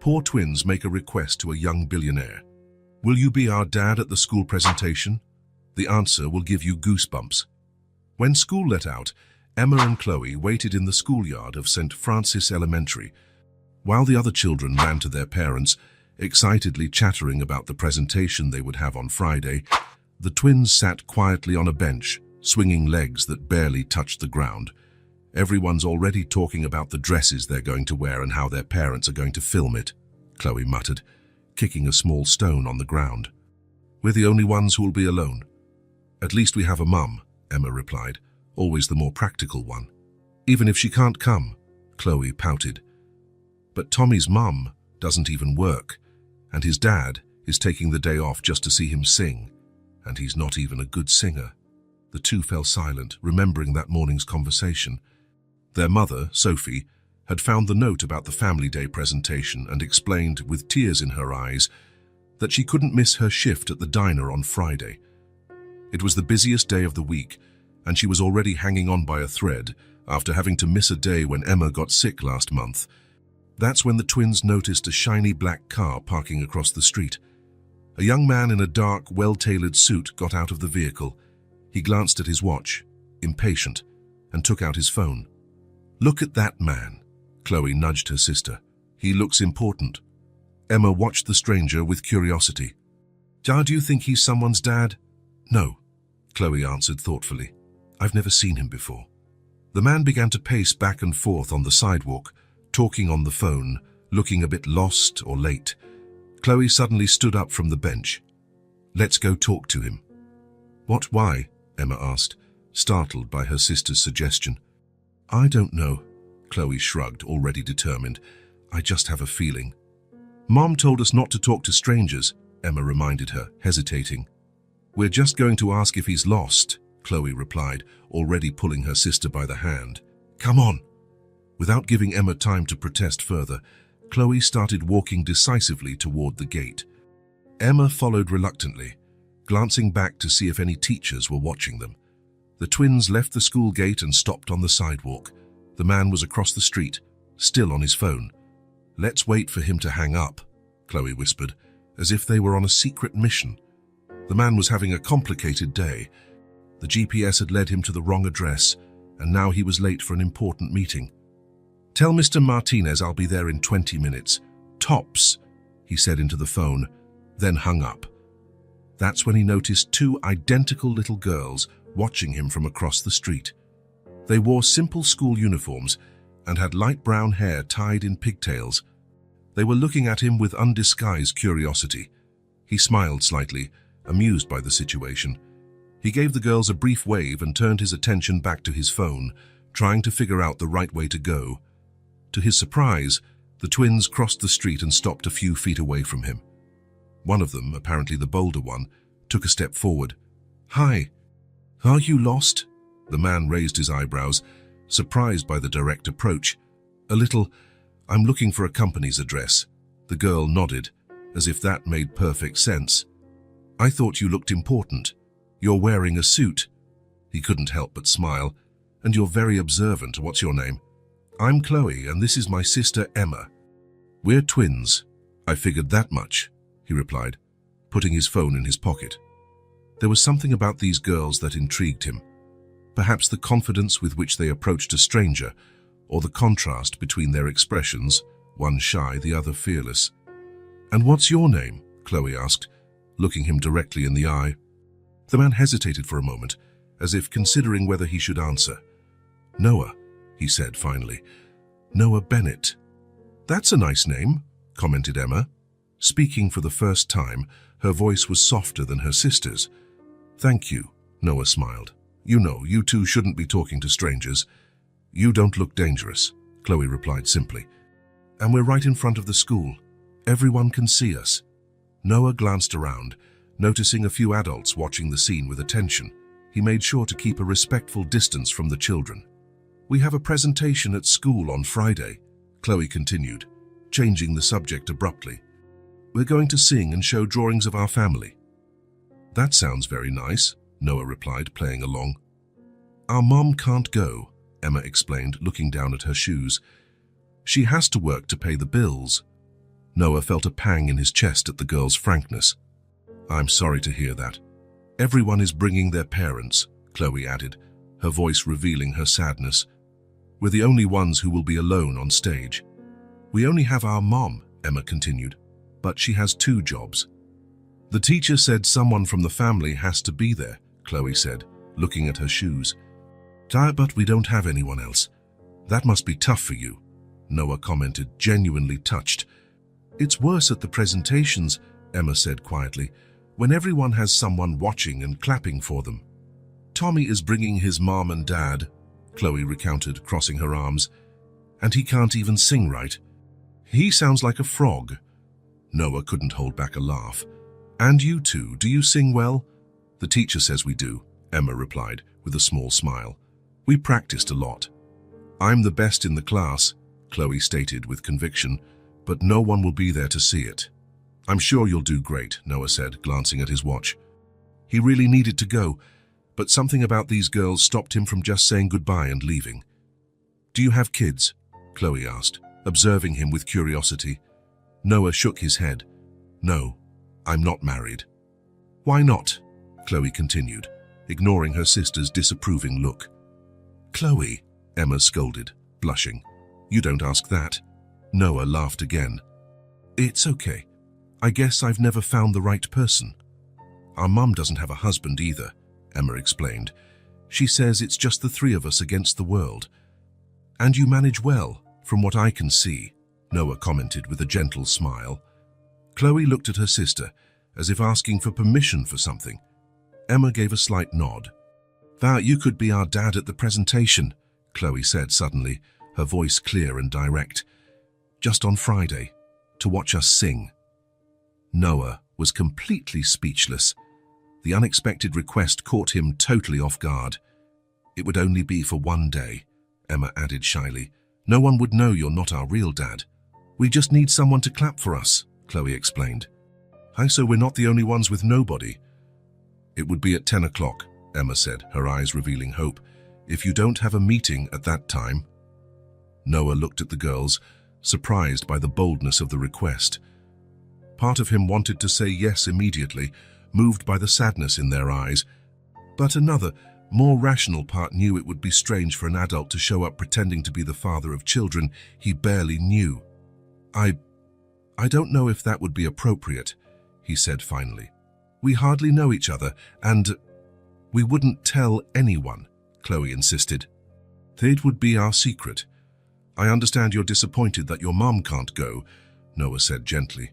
Poor twins make a request to a young billionaire. Will you be our dad at the school presentation? The answer will give you goosebumps. When school let out, Emma and Chloe waited in the schoolyard of St. Francis Elementary, while the other children ran to their parents, excitedly chattering about the presentation they would have on Friday. The twins sat quietly on a bench, swinging legs that barely touched the ground. Everyone's already talking about the dresses they're going to wear and how their parents are going to film it, Chloe muttered, kicking a small stone on the ground. We're the only ones who will be alone. At least we have a mum, Emma replied, always the more practical one. Even if she can't come, Chloe pouted. But Tommy's mum doesn't even work, and his dad is taking the day off just to see him sing, and he's not even a good singer. The two fell silent, remembering that morning's conversation. Their mother, Sophie, had found the note about the family day presentation and explained, with tears in her eyes, that she couldn't miss her shift at the diner on Friday. It was the busiest day of the week, and she was already hanging on by a thread after having to miss a day when Emma got sick last month. That's when the twins noticed a shiny black car parking across the street. A young man in a dark, well-tailored suit got out of the vehicle. He glanced at his watch, impatient, and took out his phone. "Look at that man," Chloe nudged her sister. "He looks important." Emma watched the stranger with curiosity. "Do you think he's someone's dad?" "No," Chloe answered thoughtfully. "I've never seen him before." The man began to pace back and forth on the sidewalk, talking on the phone, looking a bit lost or late. Chloe suddenly stood up from the bench. "Let's go talk to him." "What, why?" Emma asked, startled by her sister's suggestion. "I don't know," Chloe shrugged, already determined. "I just have a feeling." "Mom told us not to talk to strangers," Emma reminded her, hesitating. "We're just going to ask if he's lost," Chloe replied, already pulling her sister by the hand. "Come on." Without giving Emma time to protest further, Chloe started walking decisively toward the gate. Emma followed reluctantly, glancing back to see if any teachers were watching them. The twins left the school gate and stopped on the sidewalk. The man was across the street, still on his phone. "Let's wait for him to hang up," Chloe whispered, as if they were on a secret mission. The man was having a complicated day. The GPS had led him to the wrong address, and now he was late for an important meeting. "Tell Mr. Martinez I'll be there in 20 minutes. Tops," he said into the phone, then hung up. That's when he noticed two identical little girls watching him from across the street. They wore simple school uniforms and had light brown hair tied in pigtails. They were looking at him with undisguised curiosity. He smiled slightly, amused by the situation. He gave the girls a brief wave and turned his attention back to his phone, trying to figure out the right way to go. To his surprise, the twins crossed the street and stopped a few feet away from him. One of them, apparently the bolder one, took a step forward. "Hi. Are you lost?" The man raised his eyebrows, surprised by the direct approach. A little, "I'm looking for a company's address." The girl nodded, as if that made perfect sense. "I thought you looked important. You're wearing a suit." He couldn't help but smile. "And you're very observant. What's your name?" "I'm Chloe, and this is my sister Emma." "We're twins. I figured that much," he replied, putting his phone in his pocket. There was something about these girls that intrigued him. Perhaps the confidence with which they approached a stranger, or the contrast between their expressions, one shy, the other fearless. "And what's your name?" Chloe asked, looking him directly in the eye. The man hesitated for a moment, as if considering whether he should answer. "Noah," he said finally. "Noah Bennett." "That's a nice name," commented Emma. Speaking for the first time, her voice was softer than her sister's. "Thank you," Noah smiled. "You know, you two shouldn't be talking to strangers." "You don't look dangerous," Chloe replied simply. "And we're right in front of the school. Everyone can see us." Noah glanced around, noticing a few adults watching the scene with attention. He made sure to keep a respectful distance from the children. "We have a presentation at school on Friday," Chloe continued, changing the subject abruptly. "We're going to sing and show drawings of our family." "That sounds very nice," Noah replied, playing along. "Our mom can't go," Emma explained, looking down at her shoes. "She has to work to pay the bills." Noah felt a pang in his chest at the girl's frankness. I'm sorry to hear that. Everyone is bringing their parents, Chloe added, her voice revealing her sadness. We're the only ones who will be alone on stage. We only have our mom, Emma continued, but she has 2 jobs. The teacher said someone from the family has to be there, Chloe said, looking at her shoes. But we don't have anyone else. That must be tough for you, Noah commented, genuinely touched. It's worse at the presentations, Emma said quietly, when everyone has someone watching and clapping for them. Tommy is bringing his mom and dad, Chloe recounted, crossing her arms, and he can't even sing right. He sounds like a frog. Noah couldn't hold back a laugh. And you two, do you sing well? The teacher says we do, Emma replied with a small smile. We practiced a lot. I'm the best in the class, Chloe stated with conviction, but no one will be there to see it. I'm sure you'll do great, Noah said, glancing at his watch. He really needed to go, but something about these girls stopped him from just saying goodbye and leaving. Do you have kids? Chloe asked, observing him with curiosity. Noah shook his head. No, I'm not married. Why not? Chloe continued, ignoring her sister's disapproving look. Chloe, Emma scolded, blushing. You don't ask that. Noah laughed again. It's okay. I guess I've never found the right person. Our mum doesn't have a husband either, Emma explained. She says it's just the 3 of us against the world. And you manage well, from what I can see, Noah commented with a gentle smile. Chloe looked at her sister, as if asking for permission for something. Emma gave a slight nod. That you could be our dad at the presentation, Chloe said suddenly, her voice clear and direct. Just on Friday, to watch us sing. Noah was completely speechless. The unexpected request caught him totally off guard. It would only be for 1 day, Emma added shyly. No one would know you're not our real dad. We just need someone to clap for us, Chloe explained. So we're not the only ones with nobody. It would be at 10 o'clock, Emma said, her eyes revealing hope. If you don't have a meeting at that time. Noah looked at the girls, surprised by the boldness of the request. Part of him wanted to say yes immediately, moved by the sadness in their eyes, but another, more rational part knew it would be strange for an adult to show up pretending to be the father of children he barely knew. I don't know if that would be appropriate, he said finally. We hardly know each other, and we wouldn't tell anyone, Chloe insisted. It would be our secret. I understand you're disappointed that your mom can't go, Noah said gently,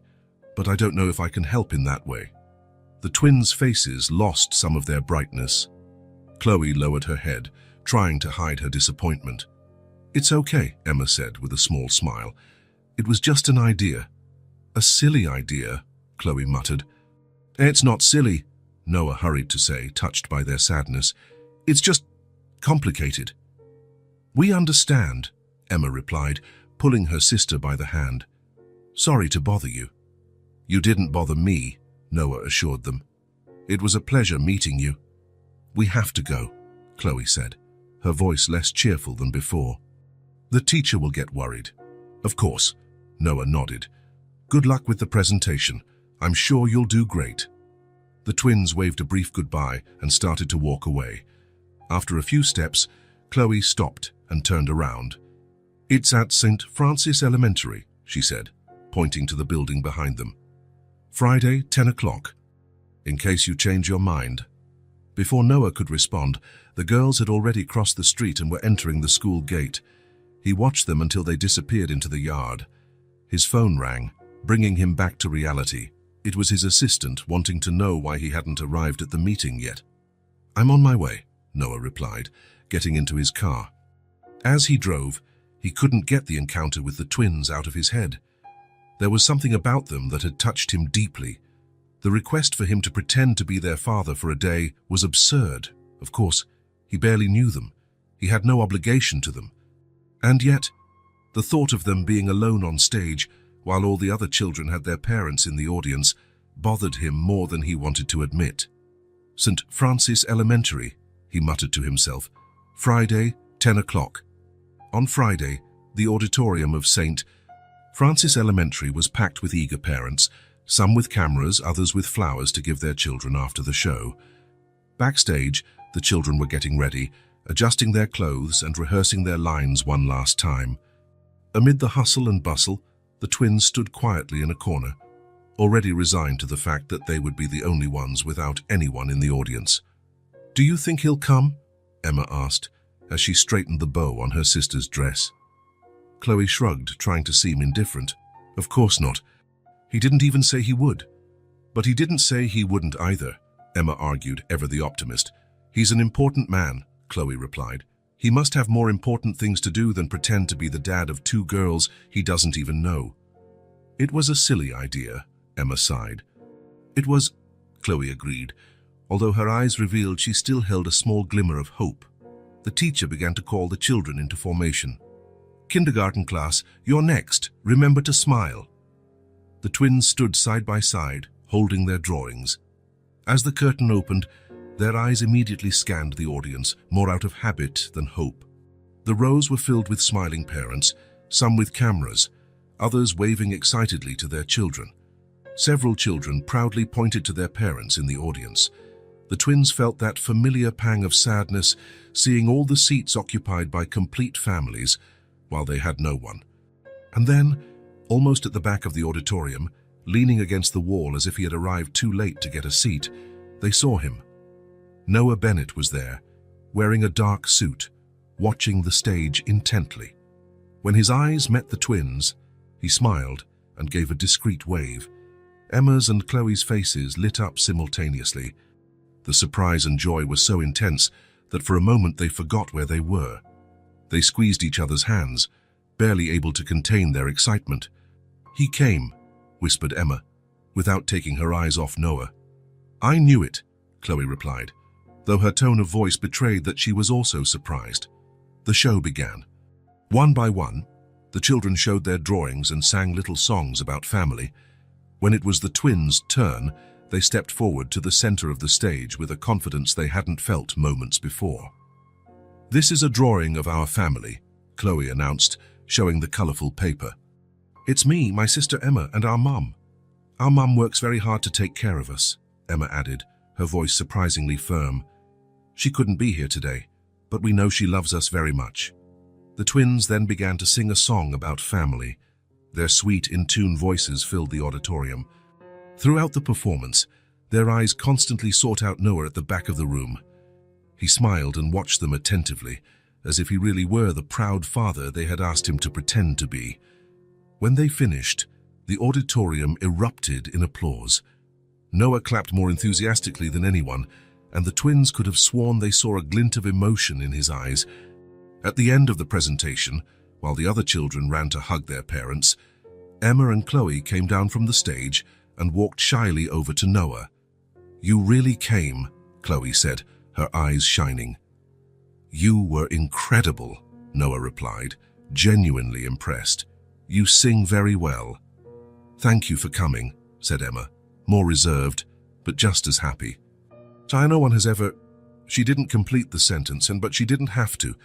but I don't know if I can help in that way. The twins' faces lost some of their brightness. Chloe lowered her head, trying to hide her disappointment. It's okay, Emma said with a small smile. It was just an idea. A silly idea, Chloe muttered. It's not silly, Noah hurried to say, touched by their sadness. It's just complicated. We understand, Emma replied, pulling her sister by the hand. Sorry to bother you. You didn't bother me, Noah assured them. It was a pleasure meeting you. We have to go, Chloe said, her voice less cheerful than before. The teacher will get worried. Of course, Noah nodded. Good luck with the presentation. I'm sure you'll do great. The twins waved a brief goodbye and started to walk away. After a few steps, Chloe stopped and turned around. It's at St. Francis Elementary, she said, pointing to the building behind them. Friday, 10 o'clock. In case you change your mind. Before Noah could respond, the girls had already crossed the street and were entering the school gate. He watched them until they disappeared into the yard. His phone rang, bringing him back to reality. It was his assistant wanting to know why he hadn't arrived at the meeting yet. I'm on my way, Noah replied, getting into his car. As he drove, he couldn't get the encounter with the twins out of his head. There was something about them that had touched him deeply. The request for him to pretend to be their father for a day was absurd. Of course, he barely knew them. He had no obligation to them. And yet, the thought of them being alone on stage, while all the other children had their parents in the audience, bothered him more than he wanted to admit. St. Francis Elementary, he muttered to himself. Friday, 10 o'clock. On Friday, the auditorium of St. Francis Elementary was packed with eager parents, some with cameras, others with flowers to give their children after the show. Backstage, the children were getting ready, adjusting their clothes and rehearsing their lines one last time. Amid the hustle and bustle, the twins stood quietly in a corner, already resigned to the fact that they would be the only ones without anyone in the audience. "Do you think he'll come?" Emma asked, as she straightened the bow on her sister's dress. Chloe shrugged, trying to seem indifferent. "Of course not. He didn't even say he would." "But he didn't say he wouldn't either," Emma argued, ever the optimist. "He's an important man," Chloe replied. "He must have more important things to do than pretend to be the dad of 2 girls he doesn't even know." "It was a silly idea," Emma sighed. "It was," Chloe agreed, although her eyes revealed she still held a small glimmer of hope. The teacher began to call the children into formation. "Kindergarten class, you're next. Remember to smile." The twins stood side by side, holding their drawings. As the curtain opened, their eyes immediately scanned the audience, more out of habit than hope. The rows were filled with smiling parents, some with cameras, others waving excitedly to their children. Several children proudly pointed to their parents in the audience. The twins felt that familiar pang of sadness, seeing all the seats occupied by complete families, while they had no one. And then, almost at the back of the auditorium, leaning against the wall as if he had arrived too late to get a seat, they saw him. Noah Bennett was there, wearing a dark suit, watching the stage intently. When his eyes met the twins, he smiled and gave a discreet wave. Emma's and Chloe's faces lit up simultaneously. The surprise and joy were so intense that for a moment they forgot where they were. They squeezed each other's hands, barely able to contain their excitement. "He came," whispered Emma, without taking her eyes off Noah. "I knew it," Chloe replied, though her tone of voice betrayed that she was also surprised. The show began. One by one, the children showed their drawings and sang little songs about family. When it was the twins' turn, they stepped forward to the center of the stage with a confidence they hadn't felt moments before. "This is a drawing of our family," Chloe announced, showing the colorful paper. "It's me, my sister Emma, and our mum. Our mum works very hard to take care of us," Emma added, her voice surprisingly firm. "She couldn't be here today, but we know she loves us very much." The twins then began to sing a song about family. Their sweet, in-tune voices filled the auditorium. Throughout the performance, their eyes constantly sought out Noah at the back of the room. He smiled and watched them attentively, as if he really were the proud father they had asked him to pretend to be. When they finished, the auditorium erupted in applause. Noah clapped more enthusiastically than anyone, and the twins could have sworn they saw a glint of emotion in his eyes. At the end of the presentation, while the other children ran to hug their parents, Emma and Chloe came down from the stage and walked shyly over to Noah. "You really came," Chloe said, her eyes shining. "You were incredible," Noah replied, genuinely impressed. "You sing very well." "Thank you for coming," said Emma, more reserved, but just as happy. "No one has ever—" She didn't complete the sentence, but she didn't have to.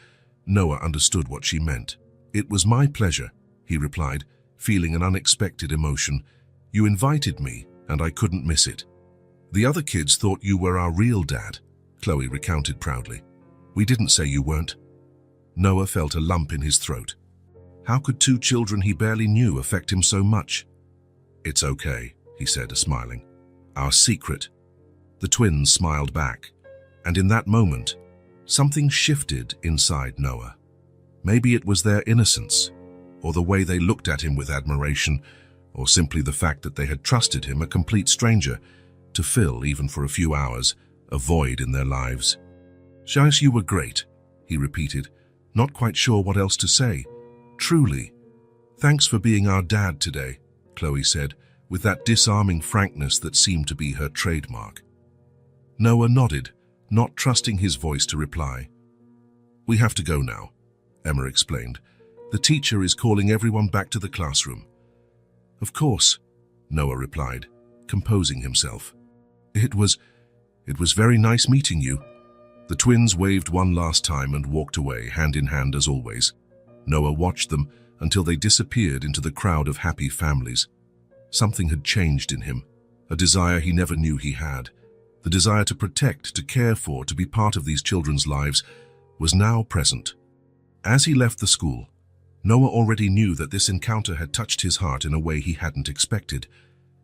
Noah understood what she meant. "It was my pleasure," he replied, feeling an unexpected emotion. "You invited me, and I couldn't miss it." "The other kids thought you were our real dad," Chloe recounted proudly. "We didn't say you weren't." Noah felt a lump in his throat. How could 2 children he barely knew affect him so much? "It's okay," he said, smiling. "Our secret." The twins smiled back, and in that moment, something shifted inside Noah. Maybe it was their innocence, or the way they looked at him with admiration, or simply the fact that they had trusted him, a complete stranger, to fill, even for a few hours, a void in their lives. "Shais, you were great," he repeated, not quite sure what else to say. "Truly. Thanks for being our dad today," Chloe said, with that disarming frankness that seemed to be her trademark. Noah nodded, not trusting his voice to reply. "We have to go now," Emma explained. "The teacher is calling everyone back to the classroom." "Of course," Noah replied, composing himself. It was very nice meeting you." The twins waved one last time and walked away, hand in hand as always. Noah watched them, until they disappeared into the crowd of happy families. Something had changed in him, a desire he never knew he had. The desire to protect, to care for, to be part of these children's lives was now present. As he left the school, Noah already knew that this encounter had touched his heart in a way he hadn't expected.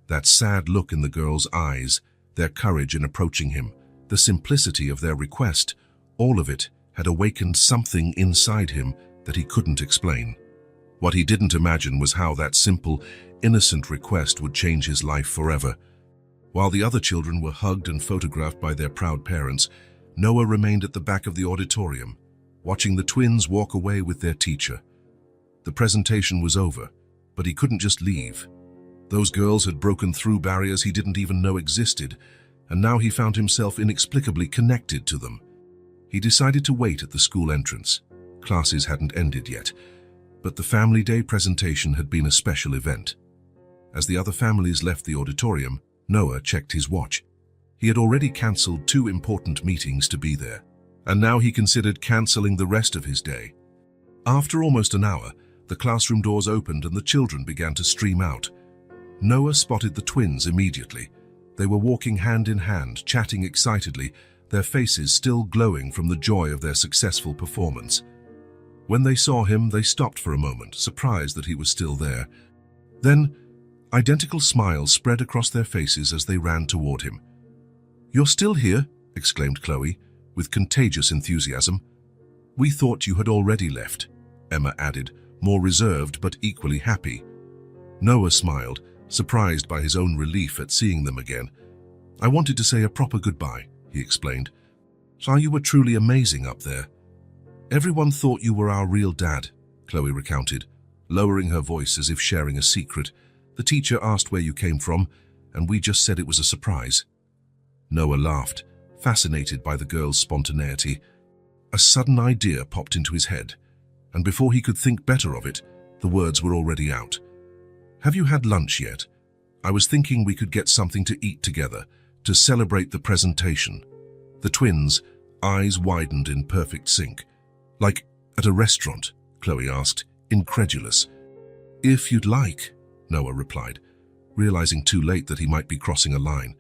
That sad look in the girls' eyes, their courage in approaching him, the simplicity of their request, all of it had awakened something inside him that he couldn't explain. What he didn't imagine was how that simple, innocent request would change his life forever. While the other children were hugged and photographed by their proud parents, Noah remained at the back of the auditorium, watching the twins walk away with their teacher. The presentation was over, but he couldn't just leave. Those girls had broken through barriers he didn't even know existed, and now he found himself inexplicably connected to them. He decided to wait at the school entrance. Classes hadn't ended yet, but the Family Day presentation had been a special event. As the other families left the auditorium, Noah checked his watch. He had already cancelled 2 important meetings to be there, and now he considered cancelling the rest of his day. After almost an hour, the classroom doors opened and the children began to stream out. Noah spotted the twins immediately. They were walking hand in hand, chatting excitedly, their faces still glowing from the joy of their successful performance. When they saw him, they stopped for a moment, surprised that he was still there. Then, identical smiles spread across their faces as they ran toward him. "You're still here?" exclaimed Chloe, with contagious enthusiasm. "We thought you had already left," Emma added, more reserved but equally happy. Noah smiled, surprised by his own relief at seeing them again. "I wanted to say a proper goodbye," he explained. "So you were truly amazing up there." "Everyone thought you were our real dad," Chloe recounted, lowering her voice as if sharing a secret. "The teacher asked where you came from, and we just said it was a surprise." Noah laughed, fascinated by the girl's spontaneity. A sudden idea popped into his head, and before he could think better of it, the words were already out. "Have you had lunch yet? I was thinking we could get something to eat together, to celebrate the presentation." The twins' eyes widened in perfect sync. "Like at a restaurant?" Chloe asked, incredulous. "If you'd like," Noah replied, realizing too late that he might be crossing a line.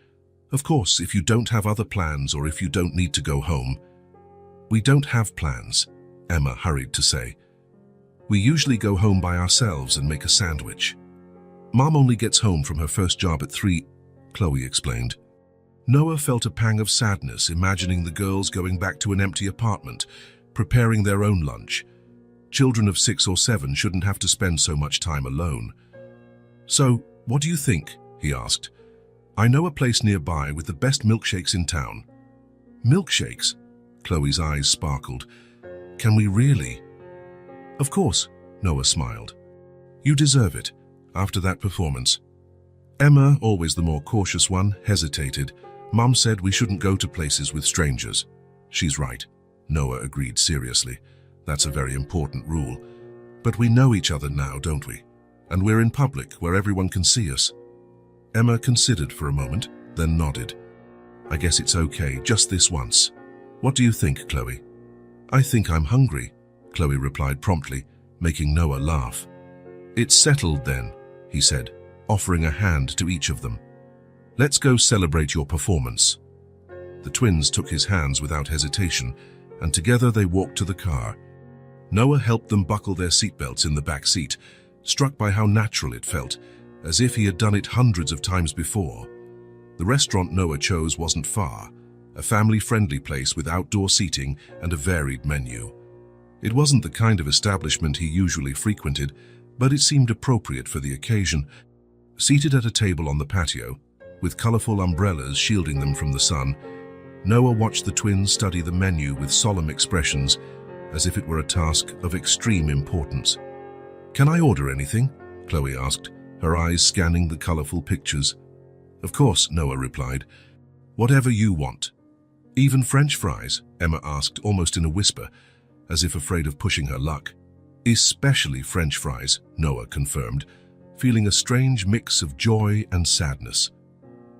"Of course, if you don't have other plans or if you don't need to go home." "We don't have plans," Emma hurried to say. "We usually go home by ourselves and make a sandwich. Mom only gets home from her first job at 3, Chloe explained. Noah felt a pang of sadness imagining the girls going back to an empty apartment, preparing their own lunch. Children of 6 or 7 shouldn't have to spend so much time alone. "So, what do you think?" he asked. "I know a place nearby with the best milkshakes in town." "Milkshakes?" Chloe's eyes sparkled. "Can we really?" "Of course," Noah smiled. "You deserve it, after that performance." Emma, always the more cautious one, hesitated. "Mom said we shouldn't go to places with strangers." "She's right," Noah agreed seriously. "That's a very important rule. But we know each other now, don't we? And we're in public, where everyone can see us." Emma considered for a moment, then nodded. "I guess it's okay, just this once. What do you think, Chloe?" "I think I'm hungry," Chloe replied promptly, making Noah laugh. "It's settled then," he said, offering a hand to each of them. "Let's go celebrate your performance." The twins took his hands without hesitation, and together they walked to the car. Noah helped them buckle their seatbelts in the back seat, struck by how natural it felt, as if he had done it hundreds of times before. The restaurant Noah chose wasn't far, a family-friendly place with outdoor seating and a varied menu. It wasn't the kind of establishment he usually frequented, but it seemed appropriate for the occasion. Seated at a table on the patio, with colorful umbrellas shielding them from the sun, Noah watched the twins study the menu with solemn expressions, as if it were a task of extreme importance. "Can I order anything?" Chloe asked, her eyes scanning the colorful pictures. "Of course," Noah replied. "Whatever you want." "Even French fries?" Emma asked, almost in a whisper, as if afraid of pushing her luck. "Especially French fries," Noah confirmed, feeling a strange mix of joy and sadness.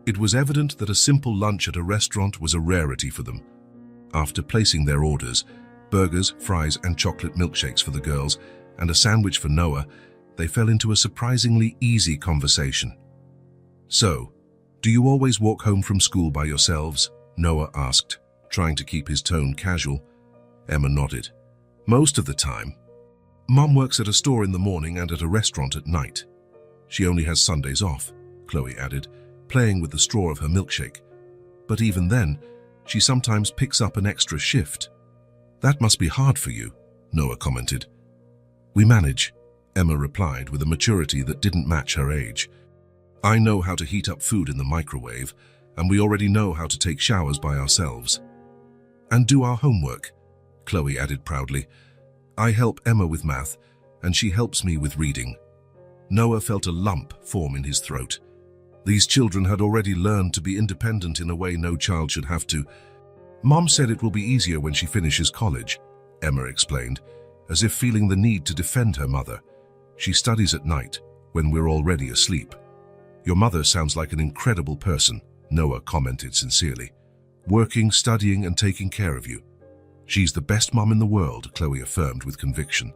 It was evident that a simple lunch at a restaurant was a rarity for them. After placing their orders, burgers, fries, and chocolate milkshakes for the girls, and a sandwich for Noah, they fell into a surprisingly easy conversation. "So, do you always walk home from school by yourselves?" Noah asked, trying to keep his tone casual. Emma nodded. "Most of the time. Mom works at a store in the morning and at a restaurant at night. She only has Sundays off," Chloe added, playing with the straw of her milkshake. "But even then, she sometimes picks up an extra shift." "That must be hard for you," Noah commented. "We manage," Emma replied with a maturity that didn't match her age. "I know how to heat up food in the microwave, and we already know how to take showers by ourselves. And do our homework," Chloe added proudly. "I help Emma with math, and she helps me with reading." Noah felt a lump form in his throat. These children had already learned to be independent in a way no child should have to. "Mom said it will be easier when she finishes college," Emma explained, as if feeling the need to defend her mother. "She studies at night, when we're already asleep." "Your mother sounds like an incredible person," Noah commented sincerely. "Working, studying, and taking care of you." "She's the best mom in the world," Chloe affirmed with conviction.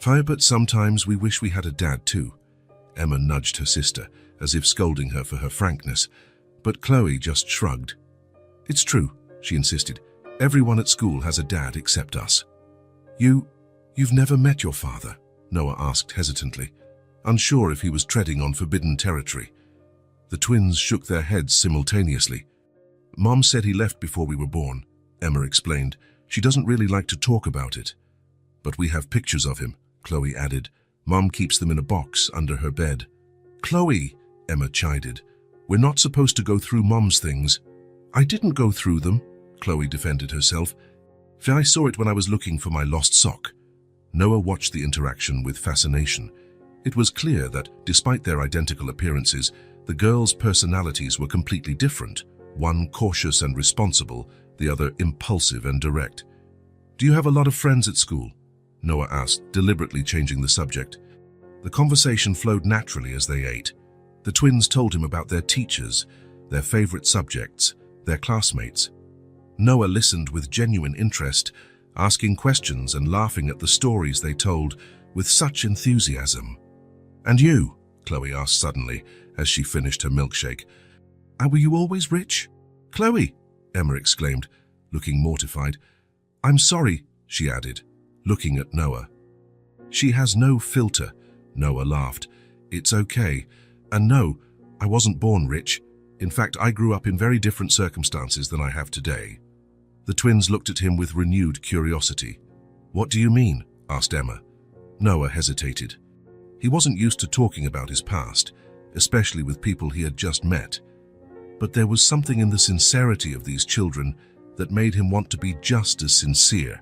"But sometimes we wish we had a dad too." Emma nudged her sister, as if scolding her for her frankness, but Chloe just shrugged. "It's true," she insisted. "Everyone at school has a dad except us." You've never met your father?" Noah asked hesitantly, unsure if he was treading on forbidden territory. The twins shook their heads simultaneously. "Mom said he left before we were born," Emma explained. "She doesn't really like to talk about it." "But we have pictures of him," Chloe added. "Mom keeps them in a box under her bed." "Chloe," Emma chided, "we're not supposed to go through Mom's things." "I didn't go through them," Chloe defended herself. "I saw it when I was looking for my lost sock." Noah watched the interaction with fascination. It was clear that, despite their identical appearances, the girls' personalities were completely different, one cautious and responsible, the other impulsive and direct. "Do you have a lot of friends at school?" Noah asked, deliberately changing the subject. The conversation flowed naturally as they ate. The twins told him about their teachers, their favorite subjects, their classmates. Noah listened with genuine interest, asking questions and laughing at the stories they told with such enthusiasm. "And you?" Chloe asked suddenly, as she finished her milkshake. "Were you always rich?" "Chloe!" Emma exclaimed, looking mortified. "I'm sorry," she added, looking at Noah. "She has no filter," Noah laughed. "It's okay. And no, I wasn't born rich. In fact, I grew up in very different circumstances than I have today." The twins looked at him with renewed curiosity. "What do you mean?" asked Emma. Noah hesitated. He wasn't used to talking about his past, especially with people he had just met. But there was something in the sincerity of these children that made him want to be just as sincere.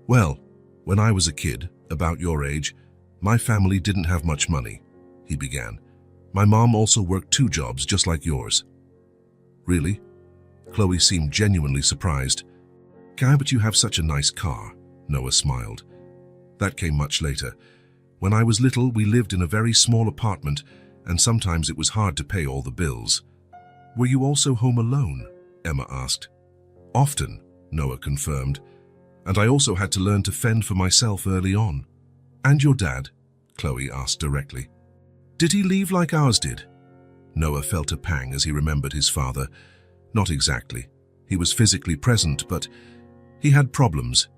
"Well, when I was a kid, about your age, my family didn't have much money," he began. "My mom also worked 2 jobs just like yours." "Really?" Chloe seemed genuinely surprised. But you have such a nice car," Noah smiled. "That came much later. When I was little, we lived in a very small apartment, and sometimes it was hard to pay all the bills." "Were you also home alone?" Emma asked. "Often," Noah confirmed. "And I also had to learn to fend for myself early on." "And your dad?" Chloe asked directly. "Did he leave like ours did?" Noah felt a pang as he remembered his father. Not exactly. He was physically present, but he had problems.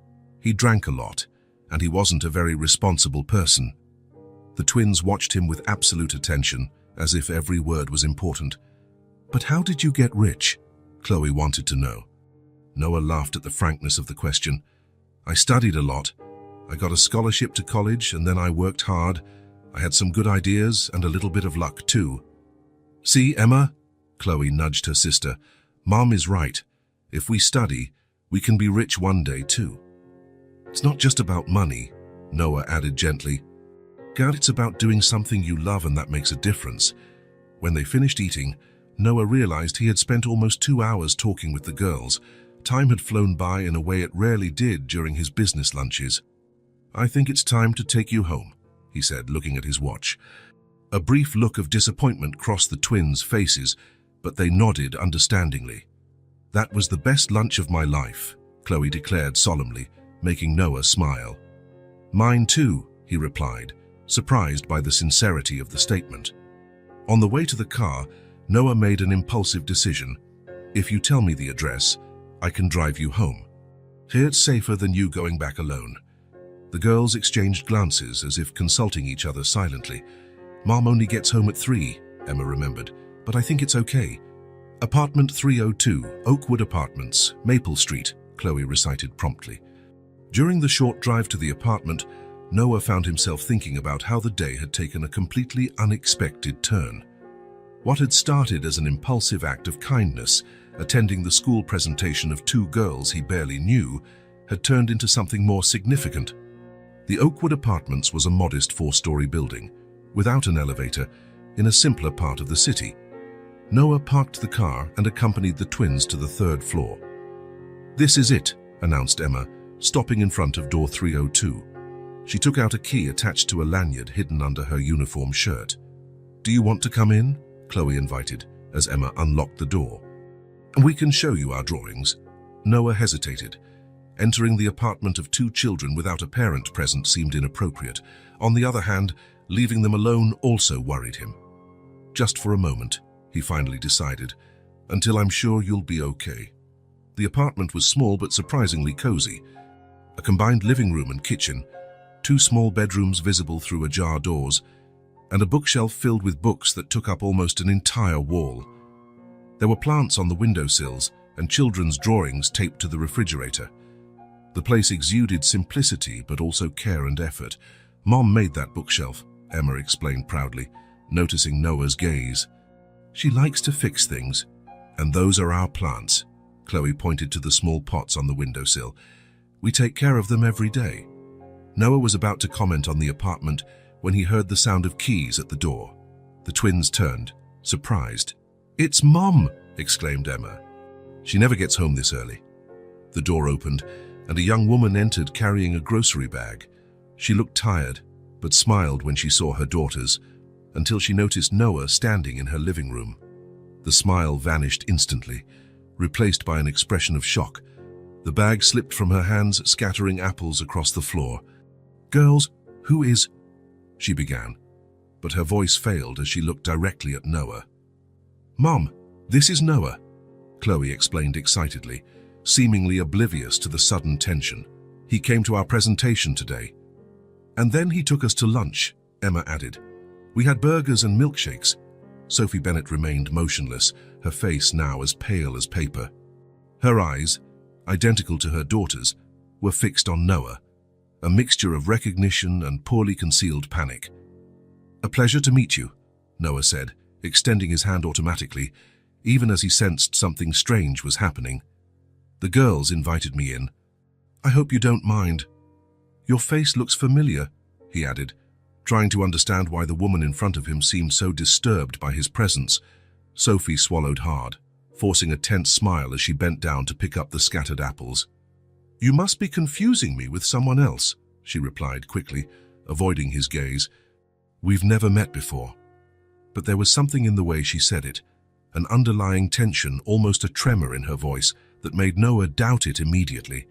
He drank a lot, and he wasn't a very responsible person. The twins watched him with absolute attention, as if every word was important. "But how did you get rich?" Chloe wanted to know. Noah laughed at the frankness of the question. "I studied a lot. I got a scholarship to college, and then I worked hard. I had some good ideas and a little bit of luck too." "See, Emma?" Chloe nudged her sister. "Mom is right. If we study, we can be rich one day too." "It's not just about money," Noah added gently. "It's about doing something you love, and that makes a difference." When they finished eating, Noah realized he had spent almost 2 hours talking with the girls. Time had flown by in a way it rarely did during his business lunches. "I think it's time to take you home," he said, looking at his watch. A brief look of disappointment crossed the twins' faces, but they nodded understandingly. "That was the best lunch of my life," Chloe declared solemnly, making Noah smile. "Mine too," he replied, surprised by the sincerity of the statement. On the way to the car, Noah made an impulsive decision. If you tell me the address, I can drive you home. Here it's safer than you going back alone. The girls exchanged glances as if consulting each other silently. Mom only gets home at 3, Emma remembered, but I think it's okay. Apartment 302, Oakwood Apartments, Maple Street, Chloe recited promptly. During the short drive to the apartment, Noah found himself thinking about how the day had taken a completely unexpected turn. What had started as an impulsive act of kindness, attending the school presentation of 2 girls he barely knew, had turned into something more significant. The Oakwood Apartments was a modest 4-story building, without an elevator, in a simpler part of the city. Noah parked the car and accompanied the twins to the 3rd floor. "This is it," announced Emma, stopping in front of door 302. She took out a key attached to a lanyard hidden under her uniform shirt. "Do you want to come in?" Chloe invited, as Emma unlocked the door. "We can show you our drawings." Noah hesitated. Entering the apartment of 2 children without a parent present seemed inappropriate. On the other hand, leaving them alone also worried him. "Just for a moment," he finally decided, "until I'm sure you'll be okay." The apartment was small but surprisingly cozy. A combined living room and kitchen, 2 small bedrooms visible through ajar doors, and a bookshelf filled with books that took up almost an entire wall. There were plants on the windowsills and children's drawings taped to the refrigerator. The place exuded simplicity but also care and effort. "Mom made that bookshelf," Emma explained proudly, noticing Noah's gaze. "She likes to fix things, and those are our plants." Chloe pointed to the small pots on the windowsill. "We take care of them every day." Noah was about to comment on the apartment when he heard the sound of keys at the door. The twins turned, surprised. "It's Mom!" exclaimed Emma. "She never gets home this early." The door opened, and a young woman entered carrying a grocery bag. She looked tired, but smiled when she saw her daughters, until she noticed Noah standing in her living room. The smile vanished instantly, replaced by an expression of shock. The bag slipped from her hands, scattering apples across the floor. "Girls, who is—" she began, but her voice failed as she looked directly at Noah. "Mom, this is Noah," Chloe explained excitedly, seemingly oblivious to the sudden tension. "He came to our presentation today. And then he took us to lunch," Emma added. "We had burgers and milkshakes." Sophie Bennett remained motionless, her face now as pale as paper. Her eyes, identical to her daughter's, were fixed on Noah, a mixture of recognition and poorly concealed panic. "A pleasure to meet you," Noah said, extending his hand automatically, even as he sensed something strange was happening. "The girls invited me in. I hope you don't mind." "Your face looks familiar," he added, trying to understand why the woman in front of him seemed so disturbed by his presence. Sophie swallowed hard, forcing a tense smile as she bent down to pick up the scattered apples. "You must be confusing me with someone else," she replied quickly, avoiding his gaze. "We've never met before." But there was something in the way she said it, an underlying tension, almost a tremor in her voice, that made Noah doubt it immediately.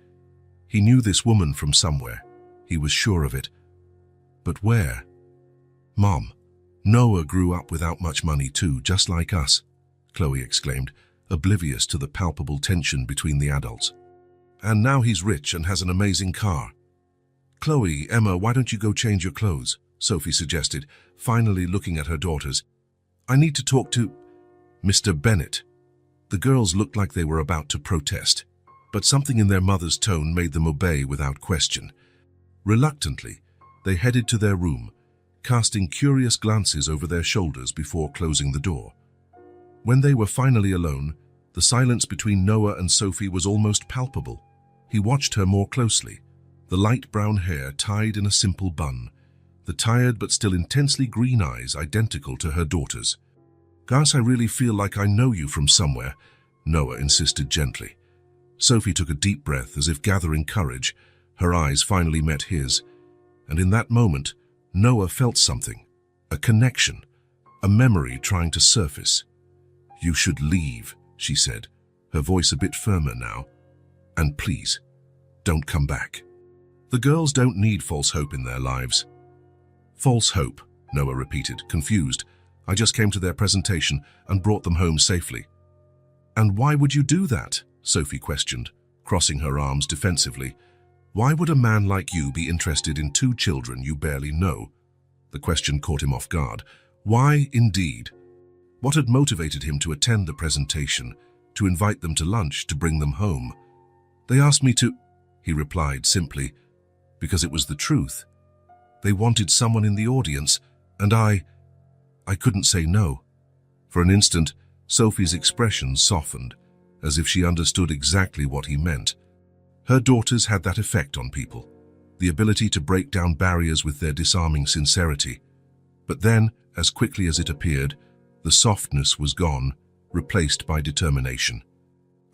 He knew this woman from somewhere. He was sure of it. But where? "Mom, Noah grew up without much money too, just like us," Chloe exclaimed, oblivious to the palpable tension between the adults. "And now he's rich and has an amazing car." "Chloe, Emma, why don't you go change your clothes?" Sophie suggested, finally looking at her daughters. "I need to talk to Mr. Bennett." The girls looked like they were about to protest, but something in their mother's tone made them obey without question. Reluctantly, they headed to their room, casting curious glances over their shoulders before closing the door. When they were finally alone, the silence between Noah and Sophie was almost palpable. He watched her more closely, the light brown hair tied in a simple bun, the tired but still intensely green eyes identical to her daughter's. "Guys, I really feel like I know you from somewhere," Noah insisted gently. Sophie took a deep breath as if gathering courage. Her eyes finally met his, and in that moment, Noah felt something, a connection, a memory trying to surface. "You should leave," she said, her voice a bit firmer now. "And please, don't come back." The girls don't need false hope in their lives. False hope, Noah repeated, confused. I just came to their presentation and brought them home safely. And why would you do that? Sophie questioned, crossing her arms defensively. Why would a man like you be interested in two children you barely know? The question caught him off guard. Why, indeed? What had motivated him to attend the presentation, to invite them to lunch, to bring them home? They asked me to, he replied simply, because it was the truth. They wanted someone in the audience, and I couldn't say no. For an instant, Sophie's expression softened, as if she understood exactly what he meant. Her daughters had that effect on people, the ability to break down barriers with their disarming sincerity. But then, as quickly as it appeared, the softness was gone, replaced by determination.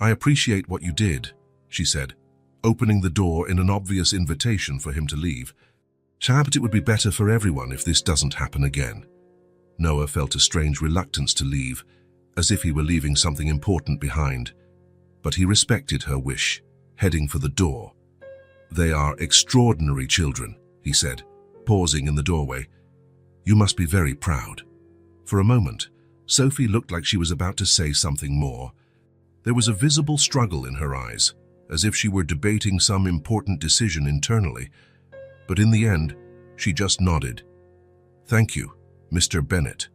I appreciate what you did, she said, opening the door in an obvious invitation for him to leave. But it would be better for everyone if this doesn't happen again. Noah felt a strange reluctance to leave, as if he were leaving something important behind. But he respected her wish, heading for the door. They are extraordinary children, he said, pausing in the doorway. You must be very proud. For a moment, Sophie looked like she was about to say something more. There was a visible struggle in her eyes, as if she were debating some important decision internally. But in the end, she just nodded. Thank you, Mr. Bennett.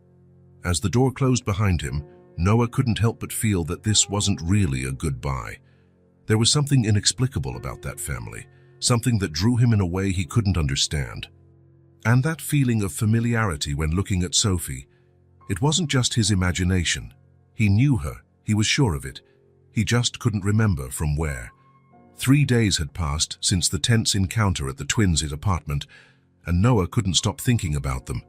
As the door closed behind him, Noah couldn't help but feel that this wasn't really a goodbye. There was something inexplicable about that family, something that drew him in a way he couldn't understand. And that feeling of familiarity when looking at Sophie, it wasn't just his imagination. He knew her, he was sure of it. He just couldn't remember from where. 3 days had passed since the tense encounter at the twins' apartment, and Noah couldn't stop thinking about them.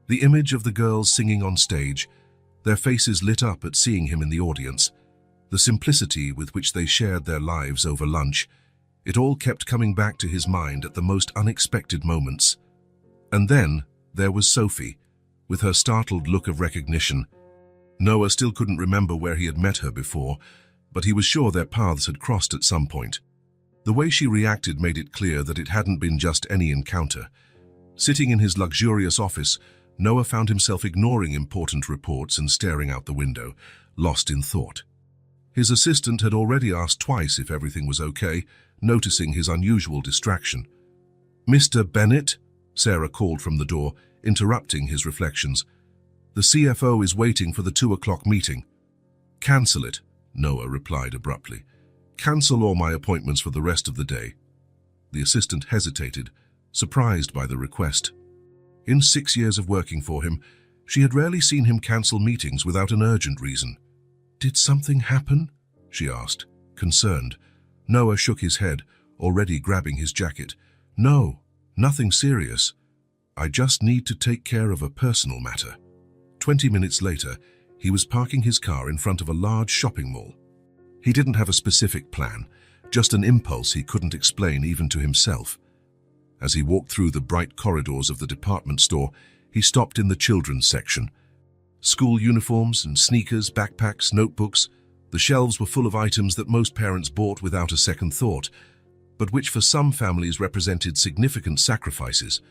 The image of the girls singing on stage, their faces lit up at seeing him in the audience, the simplicity with which they shared their lives over lunch, it all kept coming back to his mind at the most unexpected moments. And then there was Sophie, with her startled look of recognition. Noah still couldn't remember where he had met her before, but he was sure their paths had crossed at some point. The way she reacted made it clear that it hadn't been just any encounter. Sitting in his luxurious office, Noah found himself ignoring important reports and staring out the window, lost in thought. His assistant had already asked twice if everything was okay, noticing his unusual distraction. Mr. Bennett, Sarah called from the door, interrupting his reflections. The CFO is waiting for the 2 o'clock meeting. Cancel it, Noah replied abruptly. Cancel all my appointments for the rest of the day. The assistant hesitated, surprised by the request. In 6 years of working for him, she had rarely seen him cancel meetings without an urgent reason. Did something happen? She asked, concerned. Noah shook his head, already grabbing his jacket. No, nothing serious. I just need to take care of a personal matter. 20 minutes later, he was parking his car in front of a large shopping mall. He didn't have a specific plan, just an impulse he couldn't explain even to himself. As he walked through the bright corridors of the department store, he stopped in the children's section. School uniforms and sneakers, backpacks, notebooks. The shelves were full of items that most parents bought without a second thought, but which for some families represented significant sacrifices.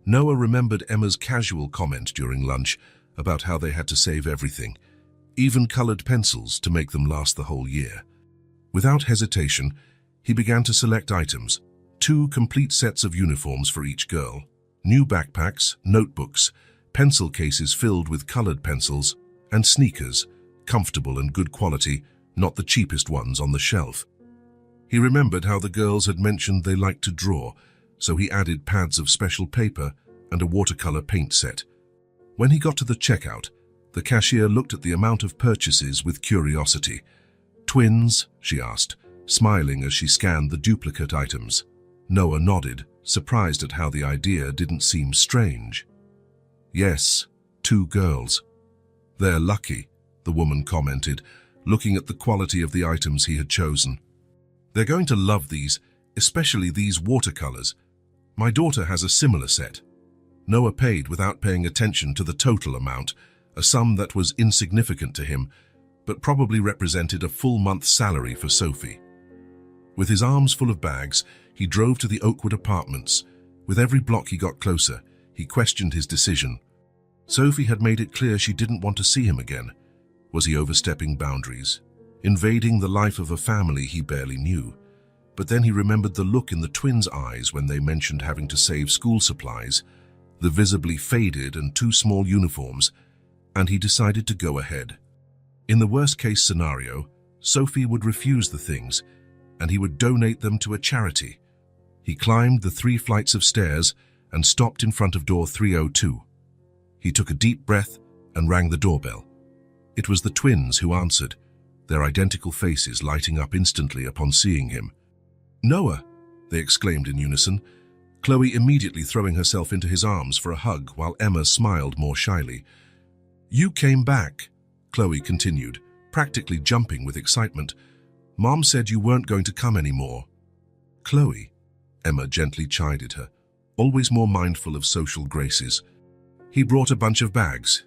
Noah remembered Emma's casual comment during lunch about how they had to save everything, even colored pencils, to make them last the whole year. Without hesitation, he began to select items, 2 complete sets of uniforms for each girl, new backpacks, notebooks, pencil cases filled with colored pencils, and sneakers, comfortable and good quality, not the cheapest ones on the shelf. He remembered how the girls had mentioned they liked to draw, so he added pads of special paper and a watercolor paint set. When he got to the checkout, the cashier looked at the amount of purchases with curiosity. Twins? She asked, smiling as she scanned the duplicate items. Noah nodded, surprised at how the idea didn't seem strange. Yes, 2 girls. They're lucky, the woman commented, looking at the quality of the items he had chosen. They're going to love these, especially these watercolors. My daughter has a similar set. Noah paid without paying attention to the total amount, a sum that was insignificant to him, but probably represented a full month's salary for Sophie. With his arms full of bags, he drove to the Oakwood apartments. With every block he got closer, He questioned his decision. Sophie had made it clear she didn't want to see him again. Was he overstepping boundaries, invading the life of a family he barely knew? But then he remembered the look in the twins' eyes when they mentioned having to save school supplies, the visibly faded and too small uniforms, and he decided to go ahead. In the worst-case scenario, Sophie would refuse the things, and he would donate them to a charity. He climbed the 3 flights of stairs and stopped in front of door 302. He took a deep breath and rang the doorbell. It was the twins who answered, their identical faces lighting up instantly upon seeing him. "Noah!" they exclaimed in unison, Chloe immediately throwing herself into his arms for a hug while Emma smiled more shyly. "You came back," Chloe continued, practically jumping with excitement. "Mom said you weren't going to come anymore." "Chloe," Emma gently chided her, always more mindful of social graces. "He brought a bunch of bags."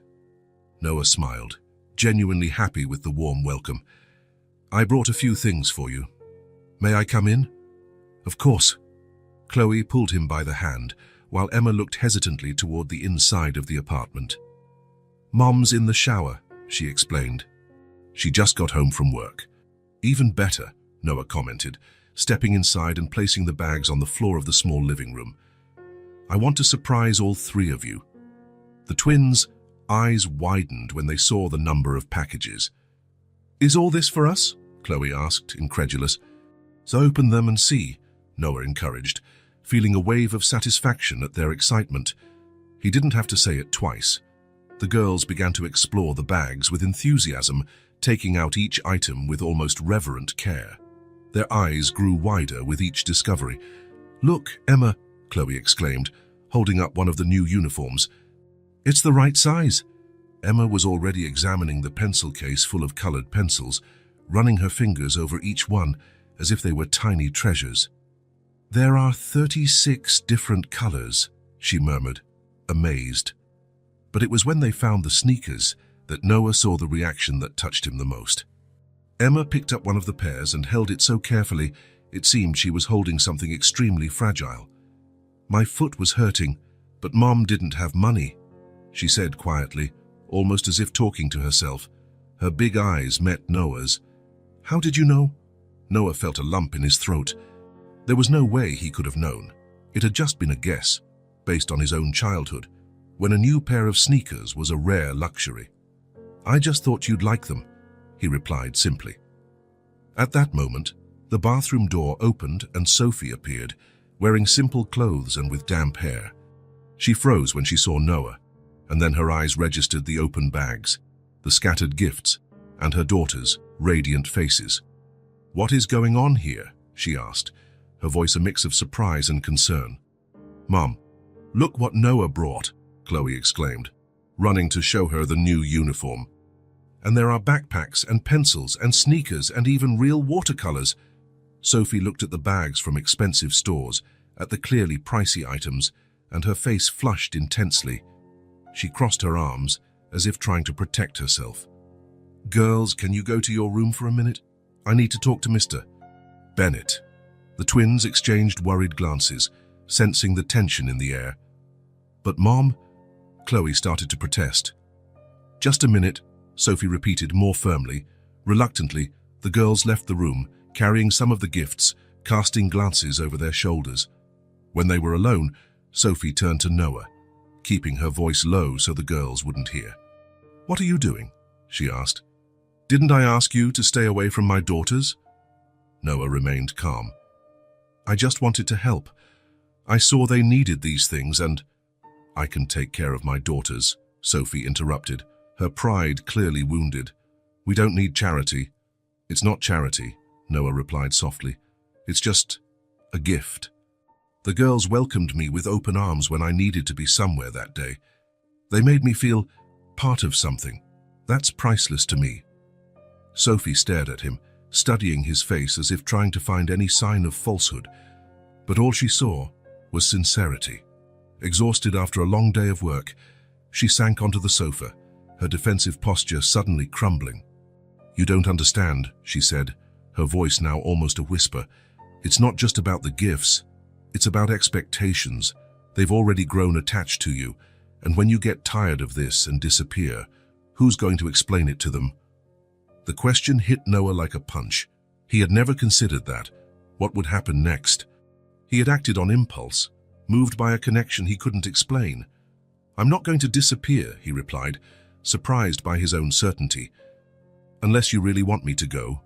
Noah smiled, genuinely happy with the warm welcome. "I brought a few things for you. May I come in?" "Of course." Chloe pulled him by the hand, while Emma looked hesitantly toward the inside of the apartment. "Mom's in the shower," she explained. "She just got home from work." "Even better," Noah commented, stepping inside and placing the bags on the floor of the small living room. "I want to surprise all 3 of you." The twins' eyes widened when they saw the number of packages. "Is all this for us?" Chloe asked, incredulous. "So open them and see," Noah encouraged, feeling a wave of satisfaction at their excitement. He didn't have to say it twice. The girls began to explore the bags with enthusiasm, taking out each item with almost reverent care. Their eyes grew wider with each discovery. "Look, Emma," Chloe exclaimed, holding up one of the new uniforms. "It's the right size." Emma was already examining the pencil case full of colored pencils, running her fingers over each one as if they were tiny treasures. "There are 36 different colors," she murmured, amazed. But it was when they found the sneakers that Noah saw the reaction that touched him the most. Emma picked up one of the pairs and held it so carefully it seemed she was holding something extremely fragile. "My foot was hurting, but Mom didn't have money," she said quietly, almost as if talking to herself. Her big eyes met Noah's. "How did you know?" Noah felt a lump in his throat. There was no way he could have known. It had just been a guess, based on his own childhood, when a new pair of sneakers was a rare luxury. "I just thought you'd like them," he replied simply. At that moment, the bathroom door opened and Sophie appeared, wearing simple clothes and with damp hair. She froze when she saw Noah, and then her eyes registered the open bags, the scattered gifts, and her daughter's radiant faces. "What is going on here?" she asked, her voice a mix of surprise and concern. "Mom, look what Noah brought," Chloe exclaimed, running to show her the new uniform. "And there are backpacks and pencils and sneakers and even real watercolors." Sophie looked at the bags from expensive stores, at the clearly pricey items, and her face flushed intensely. She crossed her arms, as if trying to protect herself. "Girls, can you go to your room for a minute? I need to talk to Mr. Bennett." The twins exchanged worried glances, sensing the tension in the air. "But Mom," Chloe started to protest. "Just a minute," Sophie repeated more firmly. Reluctantly, the girls left the room, carrying some of the gifts, casting glances over their shoulders. When they were alone, Sophie turned to Noah, keeping her voice low so the girls wouldn't hear. "What are you doing?" she asked. "Didn't I ask you to stay away from my daughters?" Noah remained calm. "I just wanted to help. I saw they needed these things and—" "I can take care of my daughters," Sophie interrupted, her pride clearly wounded. "We don't need charity." "It's not charity," Noah replied softly. "It's just a gift. The girls welcomed me with open arms when I needed to be somewhere that day. They made me feel part of something. That's priceless to me." Sophie stared at him, studying his face as if trying to find any sign of falsehood. But all she saw was sincerity. Exhausted after a long day of work, she sank onto the sofa, her defensive posture suddenly crumbling. "You don't understand," she said, her voice now almost a whisper. "It's not just about the gifts. It's about expectations. They've already grown attached to you, and when you get tired of this and disappear, who's going to explain it to them? The question hit Noah like a punch. He had never considered that. What would happen next? He had acted on impulse, moved by a connection he couldn't explain. "I'm not going to disappear," he replied, surprised by his own certainty. "Unless you really want me to go."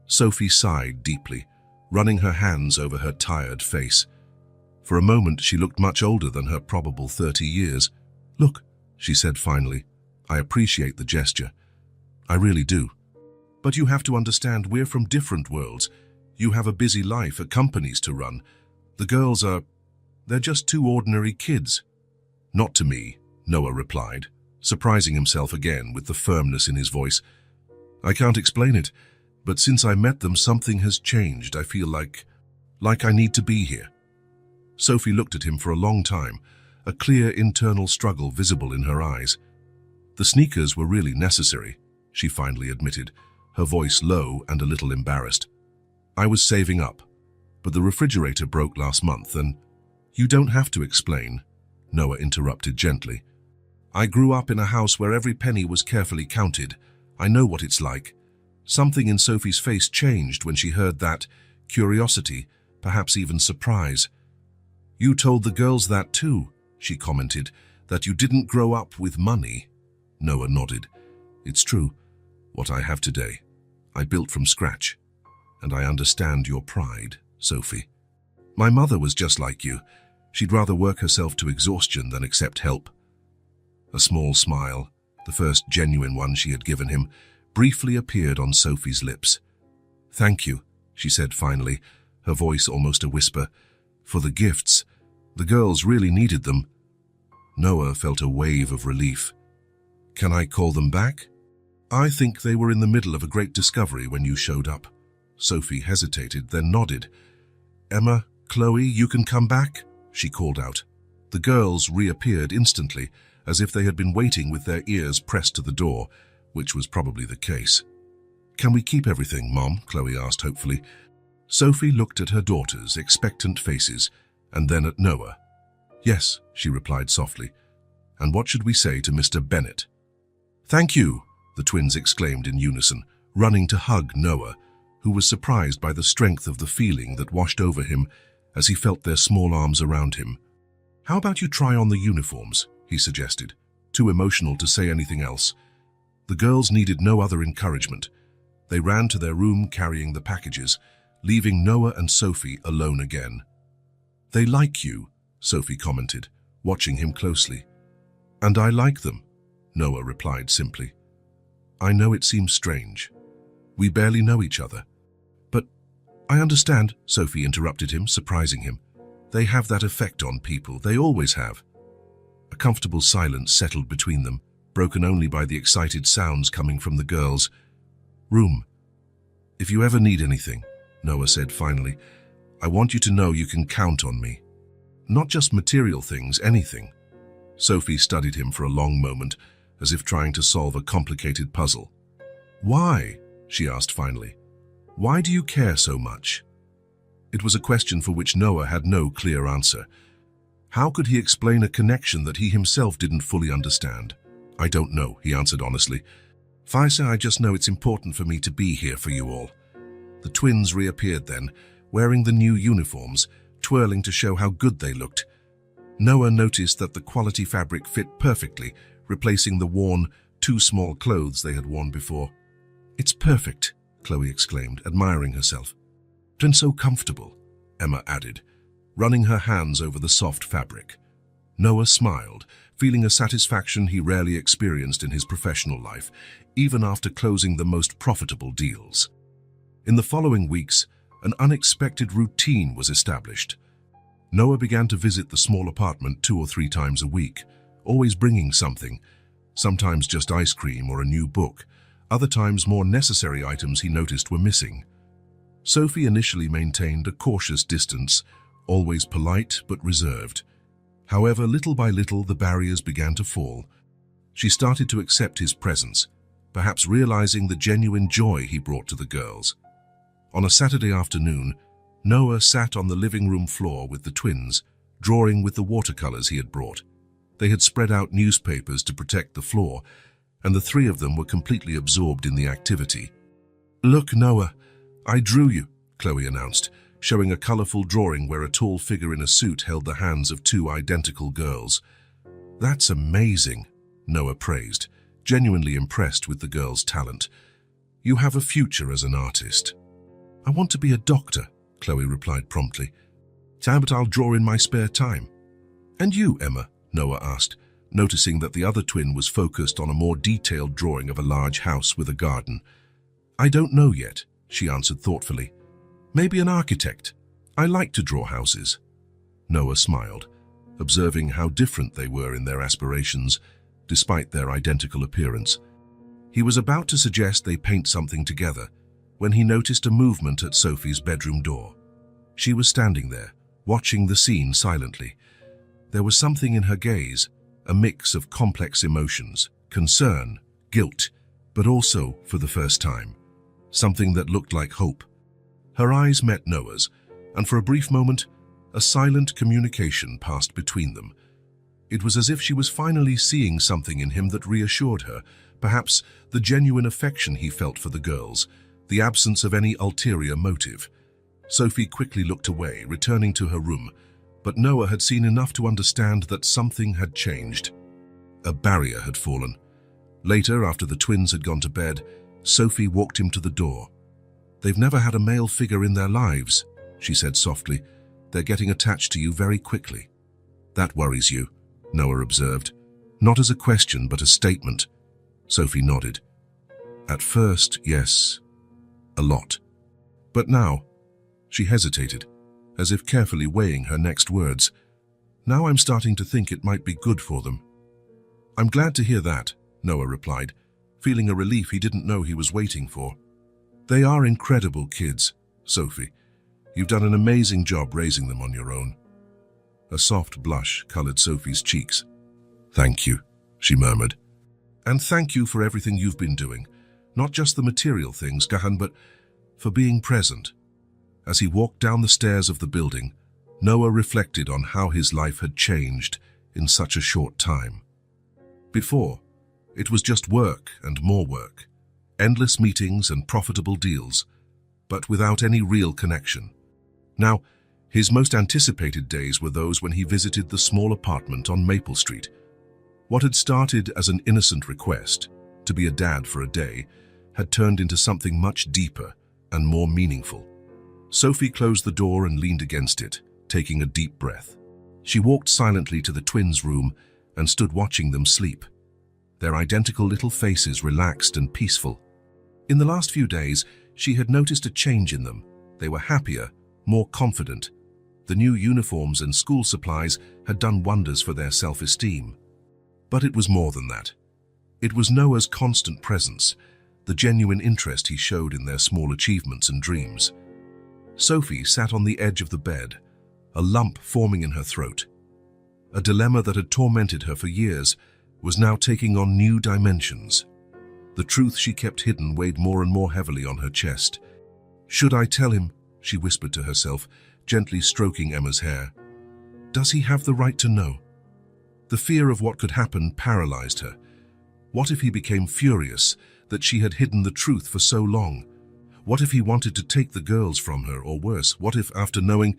Sophie sighed deeply, running her hands over her tired face. For a moment she looked much older than her probable 30 years. "Look," she said finally, "I appreciate the gesture. I really do. But you have to understand we're from different worlds. You have a busy life, companies to run. The girls they're just two ordinary kids." "Not to me," Noah replied, surprising himself again with the firmness in his voice. "I can't explain it, but since I met them something has changed. I feel like I need to be here." Sophie looked at him for a long time, a clear internal struggle visible in her eyes. "The sneakers were really necessary," she finally admitted, her voice low and a little embarrassed. "I was saving up, but the refrigerator broke last month and—" "You don't have to explain," Noah interrupted gently. "I grew up in a house where every penny was carefully counted. I know what it's like." Something in Sophie's face changed when she heard that, curiosity, perhaps even surprise. "You told the girls that too," she commented, "that you didn't grow up with money." Noah nodded. "It's true. What I have today, I built from scratch. And I understand your pride, Sophie. My mother was just like you. She'd rather work herself to exhaustion than accept help." A small smile, the first genuine one she had given him, briefly appeared on Sophie's lips. "Thank you," she said finally, her voice almost a whisper, "for the gifts. The girls really needed them." Noah felt a wave of relief. "Can I call them back?" "I think they were in the middle of a great discovery when you showed up." Sophie hesitated, then nodded. "Emma, Chloe, you can come back," she called out. The girls reappeared instantly, as if they had been waiting with their ears pressed to the door, which was probably the case. "Can we keep everything, Mom?" Chloe asked hopefully. Sophie looked at her daughters' expectant faces, and then at Noah. "Yes," she replied softly. "And what should we say to Mr. Bennett?" "Thank you," the twins exclaimed in unison, running to hug Noah, who was surprised by the strength of the feeling that washed over him as he felt their small arms around him. "How about you try on the uniforms?" he suggested, too emotional to say anything else. The girls needed no other encouragement. They ran to their room carrying the packages, leaving Noah and Sophie alone again. "They like you," Sophie commented, watching him closely. "And I like them," Noah replied simply. "I know it seems strange. We barely know each other." "But I understand," Sophie interrupted him, surprising him. "They have that effect on people. They always have." A comfortable silence settled between them, broken only by the excited sounds coming from the girls' room. "If you ever need anything," Noah said finally, "I want you to know you can count on me. Not just material things, anything." Sophie studied him for a long moment, as if trying to solve a complicated puzzle. "Why?" she asked finally. "Why do you care so much?" It was a question for which Noah had no clear answer. How could he explain a connection that he himself didn't fully understand? "I don't know," he answered honestly. "Faisa, I just know it's important for me to be here for you all." The twins reappeared then, wearing the new uniforms, twirling to show how good they looked. Noah noticed that the quality fabric fit perfectly, replacing the worn, too small clothes they had worn before. "It's perfect," Chloe exclaimed, admiring herself. "And so comfortable," Emma added, running her hands over the soft fabric. Noah smiled, feeling a satisfaction he rarely experienced in his professional life, even after closing the most profitable deals. In the following weeks, an unexpected routine was established. Noah began to visit the small apartment 2 or 3 times a week, always bringing something, sometimes just ice cream or a new book, other times more necessary items he noticed were missing. Sophie initially maintained a cautious distance, always polite but reserved. However, little by little, the barriers began to fall. She started to accept his presence, perhaps realizing the genuine joy he brought to the girls. On a Saturday afternoon, Noah sat on the living room floor with the twins, drawing with the watercolors he had brought. They had spread out newspapers to protect the floor, and the three of them were completely absorbed in the activity. "Look, Noah, I drew you," Chloe announced, showing a colorful drawing where a tall figure in a suit held the hands of two identical girls. "That's amazing," Noah praised, genuinely impressed with the girl's talent. "You have a future as an artist." "I want to be a doctor," Chloe replied promptly. "But I'll draw in my spare time." "And you, Emma?" Noah asked, noticing that the other twin was focused on a more detailed drawing of a large house with a garden. "I don't know yet," she answered thoughtfully. "Maybe an architect. I like to draw houses." Noah smiled, observing how different they were in their aspirations, despite their identical appearance. He was about to suggest they paint something together when he noticed a movement at Sophie's bedroom door. She was standing there, watching the scene silently. There was something in her gaze, a mix of complex emotions, concern, guilt, but also, for the first time, something that looked like hope. Her eyes met Noah's, and for a brief moment, a silent communication passed between them. It was as if she was finally seeing something in him that reassured her, perhaps the genuine affection he felt for the girls, the absence of any ulterior motive. Sophie quickly looked away, returning to her room, but Noah had seen enough to understand that something had changed. A barrier had fallen. Later, after the twins had gone to bed, Sophie walked him to the door. "They've never had a male figure in their lives," she said softly. "They're getting attached to you very quickly." "That worries you," Noah observed. "Not as a question, but a statement." Sophie nodded. "At first, yes. A lot. But now," she hesitated, as if carefully weighing her next words. "Now I'm starting to think it might be good for them." "I'm glad to hear that," Noah replied, feeling a relief he didn't know he was waiting for. "They are incredible kids, Sophie. You've done an amazing job raising them on your own." A soft blush colored Sophie's cheeks. "Thank you," she murmured. "And thank you for everything you've been doing. Not just the material things, Gahan, but for being present." As he walked down the stairs of the building, Noah reflected on how his life had changed in such a short time. Before, it was just work and more work, endless meetings and profitable deals, but without any real connection. Now, his most anticipated days were those when he visited the small apartment on Maple Street. What had started as an innocent request, to be a dad for a day, had turned into something much deeper and more meaningful. Sophie closed the door and leaned against it, taking a deep breath. She walked silently to the twins' room and stood watching them sleep, their identical little faces relaxed and peaceful. In the last few days, she had noticed a change in them. They were happier, more confident. The new uniforms and school supplies had done wonders for their self-esteem. But it was more than that. It was Noah's constant presence, the genuine interest he showed in their small achievements and dreams. Sophie sat on the edge of the bed, a lump forming in her throat. A dilemma that had tormented her for years was now taking on new dimensions. The truth she kept hidden weighed more and more heavily on her chest. "Should I tell him?" she whispered to herself, gently stroking Emma's hair. "Does he have the right to know?" The fear of what could happen paralyzed her. What if he became furious that she had hidden the truth for so long? What if he wanted to take the girls from her, or worse, what if, after knowing,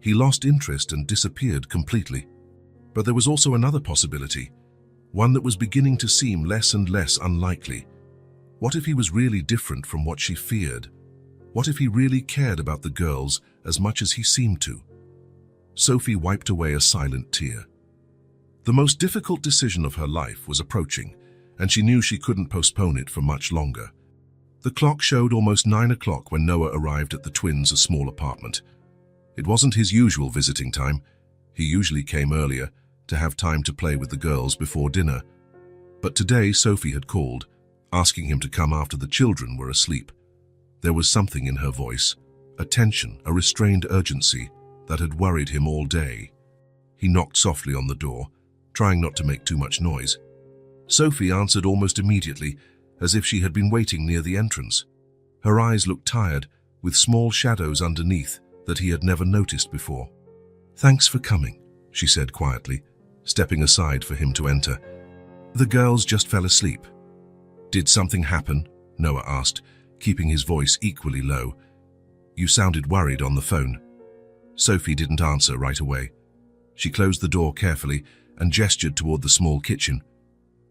he lost interest and disappeared completely? But there was also another possibility, one that was beginning to seem less and less unlikely. What if he was really different from what she feared? What if he really cared about the girls as much as he seemed to? Sophie wiped away a silent tear. The most difficult decision of her life was approaching, and she knew she couldn't postpone it for much longer. The clock showed almost 9 o'clock when Noah arrived at the twins' small apartment. It wasn't his usual visiting time. He usually came earlier, to have time to play with the girls before dinner. But today Sophie had called, asking him to come after the children were asleep. There was something in her voice, a tension, a restrained urgency that had worried him all day. He knocked softly on the door, trying not to make too much noise. Sophie answered almost immediately, as if she had been waiting near the entrance. Her eyes looked tired, with small shadows underneath that he had never noticed before. "Thanks for coming," she said quietly, stepping aside for him to enter. The girls just fell asleep. Did something happen? Noah asked, keeping his voice equally low. You sounded worried on the phone. Sophie didn't answer right away. She closed the door carefully and gestured toward the small kitchen.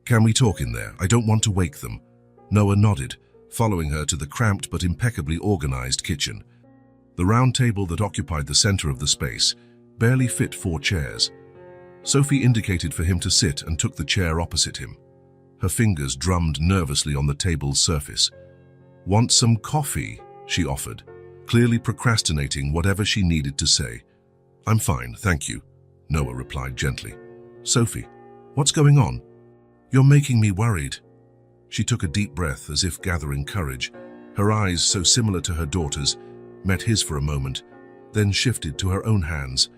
Can we talk in there? I don't want to wake them. Noah nodded, following her to the cramped but impeccably organized kitchen. The round table that occupied the center of the space barely fit 4 chairs. Sophie indicated for him to sit and took the chair opposite him. Her fingers drummed nervously on the table's surface. Want some coffee? She offered, clearly procrastinating whatever she needed to say. I'm fine, thank you, Noah replied gently. Sophie, what's going on? You're making me worried. She took a deep breath as if gathering courage. Her eyes, so similar to her daughter's, met his for a moment, then shifted to her own hands.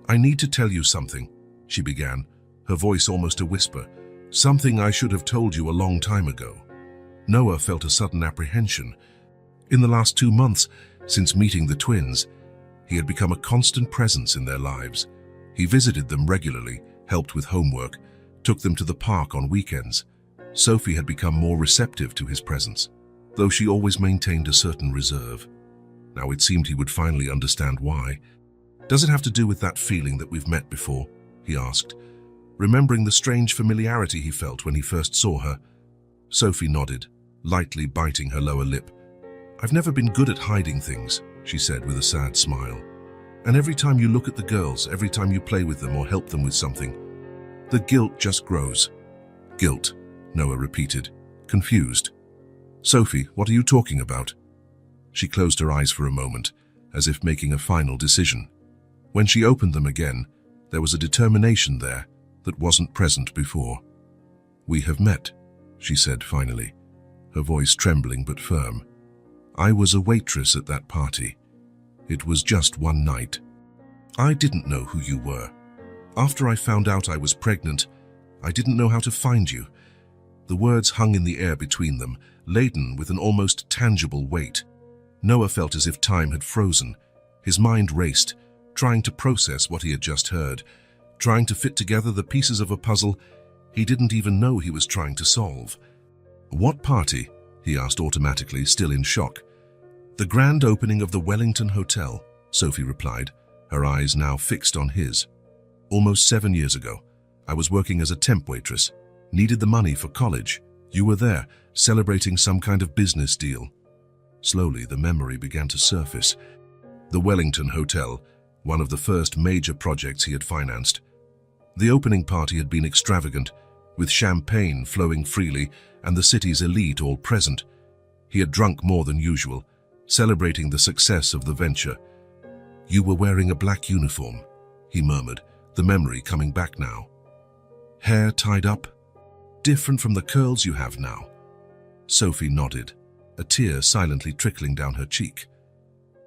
I need to tell you something, she began, her voice almost a whisper. Something I should have told you a long time ago. Noah felt a sudden apprehension. In the last 2 months, since meeting the twins, he had become a constant presence in their lives. He visited them regularly, helped with homework, took them to the park on weekends. Sophie had become more receptive to his presence, though she always maintained a certain reserve. Now it seemed he would finally understand why. Does it have to do with that feeling that we've met before? He asked, remembering the strange familiarity he felt when he first saw her. Sophie nodded, lightly biting her lower lip. I've never been good at hiding things, she said with a sad smile. And every time you look at the girls, every time you play with them or help them with something, the guilt just grows. Guilt, Noah repeated, confused. Sophie, what are you talking about? She closed her eyes for a moment, as if making a final decision. When she opened them again, there was a determination there that wasn't present before. We have met, she said finally, her voice trembling but firm. I was a waitress at that party. It was just one night. I didn't know who you were. After I found out I was pregnant, I didn't know how to find you. The words hung in the air between them, laden with an almost tangible weight. Noah felt as if time had frozen. His mind raced, trying to process what he had just heard, trying to fit together the pieces of a puzzle he didn't even know he was trying to solve. What party? He asked automatically, still in shock. The grand opening of the Wellington Hotel, Sophie replied, her eyes now fixed on his. Almost 7 years ago, I was working as a temp waitress, needed the money for college. You were there, celebrating some kind of business deal. Slowly, the memory began to surface. The Wellington Hotel, one of the first major projects he had financed. The opening party had been extravagant, with champagne flowing freely and the city's elite all present. He had drunk more than usual, celebrating the success of the venture. You were wearing a black uniform, he murmured, the memory coming back now. Hair tied up, different from the curls you have now. Sophie nodded, a tear silently trickling down her cheek.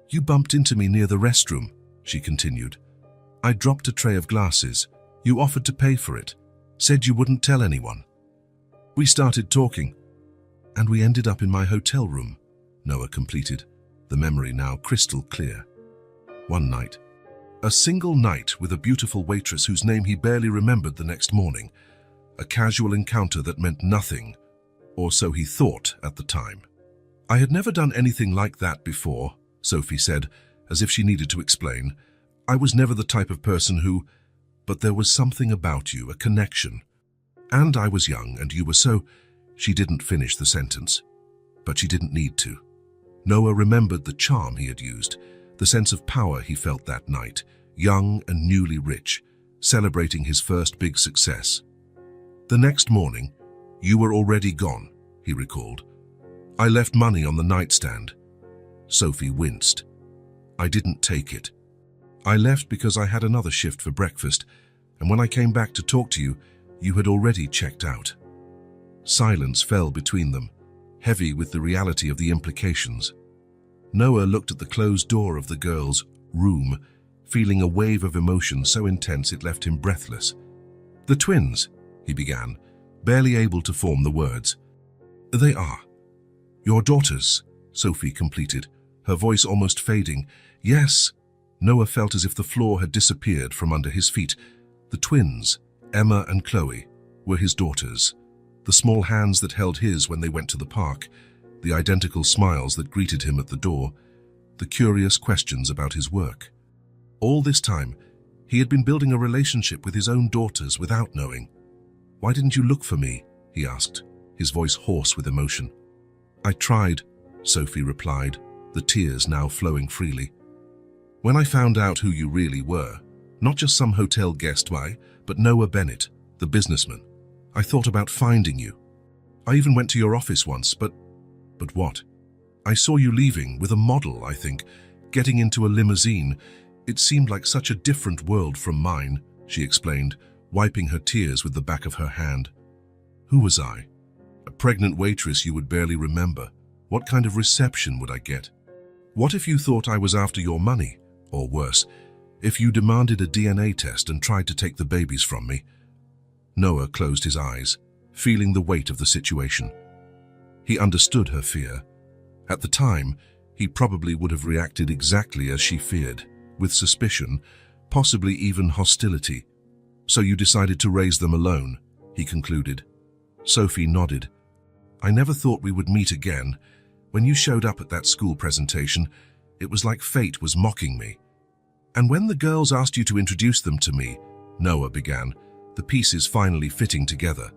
You bumped into me near the restroom, she continued. I dropped a tray of glasses. You offered to pay for it, said you wouldn't tell anyone. We started talking, and we ended up in my hotel room, Noah completed, the memory now crystal clear. One night, a single night with a beautiful waitress whose name he barely remembered the next morning, a casual encounter that meant nothing, or so he thought at the time. I had never done anything like that before, Sophie said, as if she needed to explain. I was never the type of person who, but there was something about you, a connection. And I was young, and you were so... She didn't finish the sentence, but she didn't need to. Noah remembered the charm he had used, the sense of power he felt that night, young and newly rich, celebrating his first big success. The next morning, you were already gone, he recalled. I left money on the nightstand. Sophie winced. I didn't take it. I left because I had another shift for breakfast, and when I came back to talk to you, you had already checked out. Silence fell between them, heavy with the reality of the implications. Noah looked at the closed door of the girls' room, feeling a wave of emotion so intense it left him breathless. The twins, he began, barely able to form the words. They are. Your daughters, Sophie completed, her voice almost fading. Yes. Noah felt as if the floor had disappeared from under his feet, The twins, Emma and Chloe, were his daughters. The small hands that held his when they went to the park, the identical smiles that greeted him at the door, the curious questions about his work. All this time, he had been building a relationship with his own daughters without knowing. "Why didn't you look for me?" he asked, his voice hoarse with emotion. "I tried," Sophie replied, the tears now flowing freely. "When I found out who you really were, not just some hotel guest, but Noah Bennett, the businessman, I thought about finding you. I even went to your office once, but what? I saw you leaving with a model, I think, getting into a limousine. It seemed like such a different world from mine," she explained, wiping her tears with the back of her hand. "Who was I? A pregnant waitress you would barely remember. What kind of reception would I get? What if you thought I was after your money? Or worse, if you demanded a DNA test and tried to take the babies from me?" Noah closed his eyes, feeling the weight of the situation. He understood her fear. At the time, he probably would have reacted exactly as she feared, with suspicion, possibly even hostility. "So you decided to raise them alone," he concluded. Sophie nodded. "I never thought we would meet again. When you showed up at that school presentation, it was like fate was mocking me. And when the girls asked you to introduce them to me," Noah began, the pieces finally fitting together.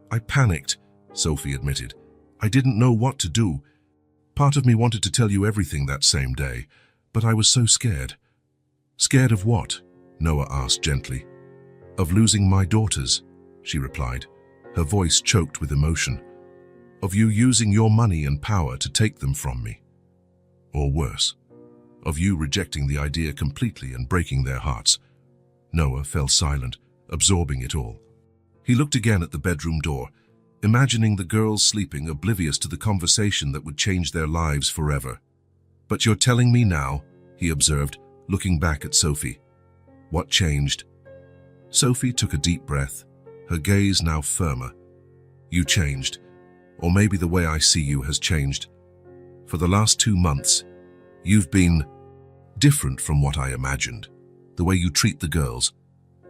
"I panicked," Sophie admitted. "I didn't know what to do. Part of me wanted to tell you everything that same day, but I was so scared." "Scared of what?" Noah asked gently. "Of losing my daughters," she replied, her voice choked with emotion. "Of you using your money and power to take them from me. Or worse, of you rejecting the idea completely and breaking their hearts." Noah fell silent, absorbing it all. He looked again at the bedroom door, imagining the girls sleeping, oblivious to the conversation that would change their lives forever. "But you're telling me now," he observed, looking back at Sophie. "What changed?" Sophie took a deep breath, her gaze now firmer. "You changed. Or maybe the way I see you has changed. For the last 2 months, you've been different from what I imagined. The way you treat the girls,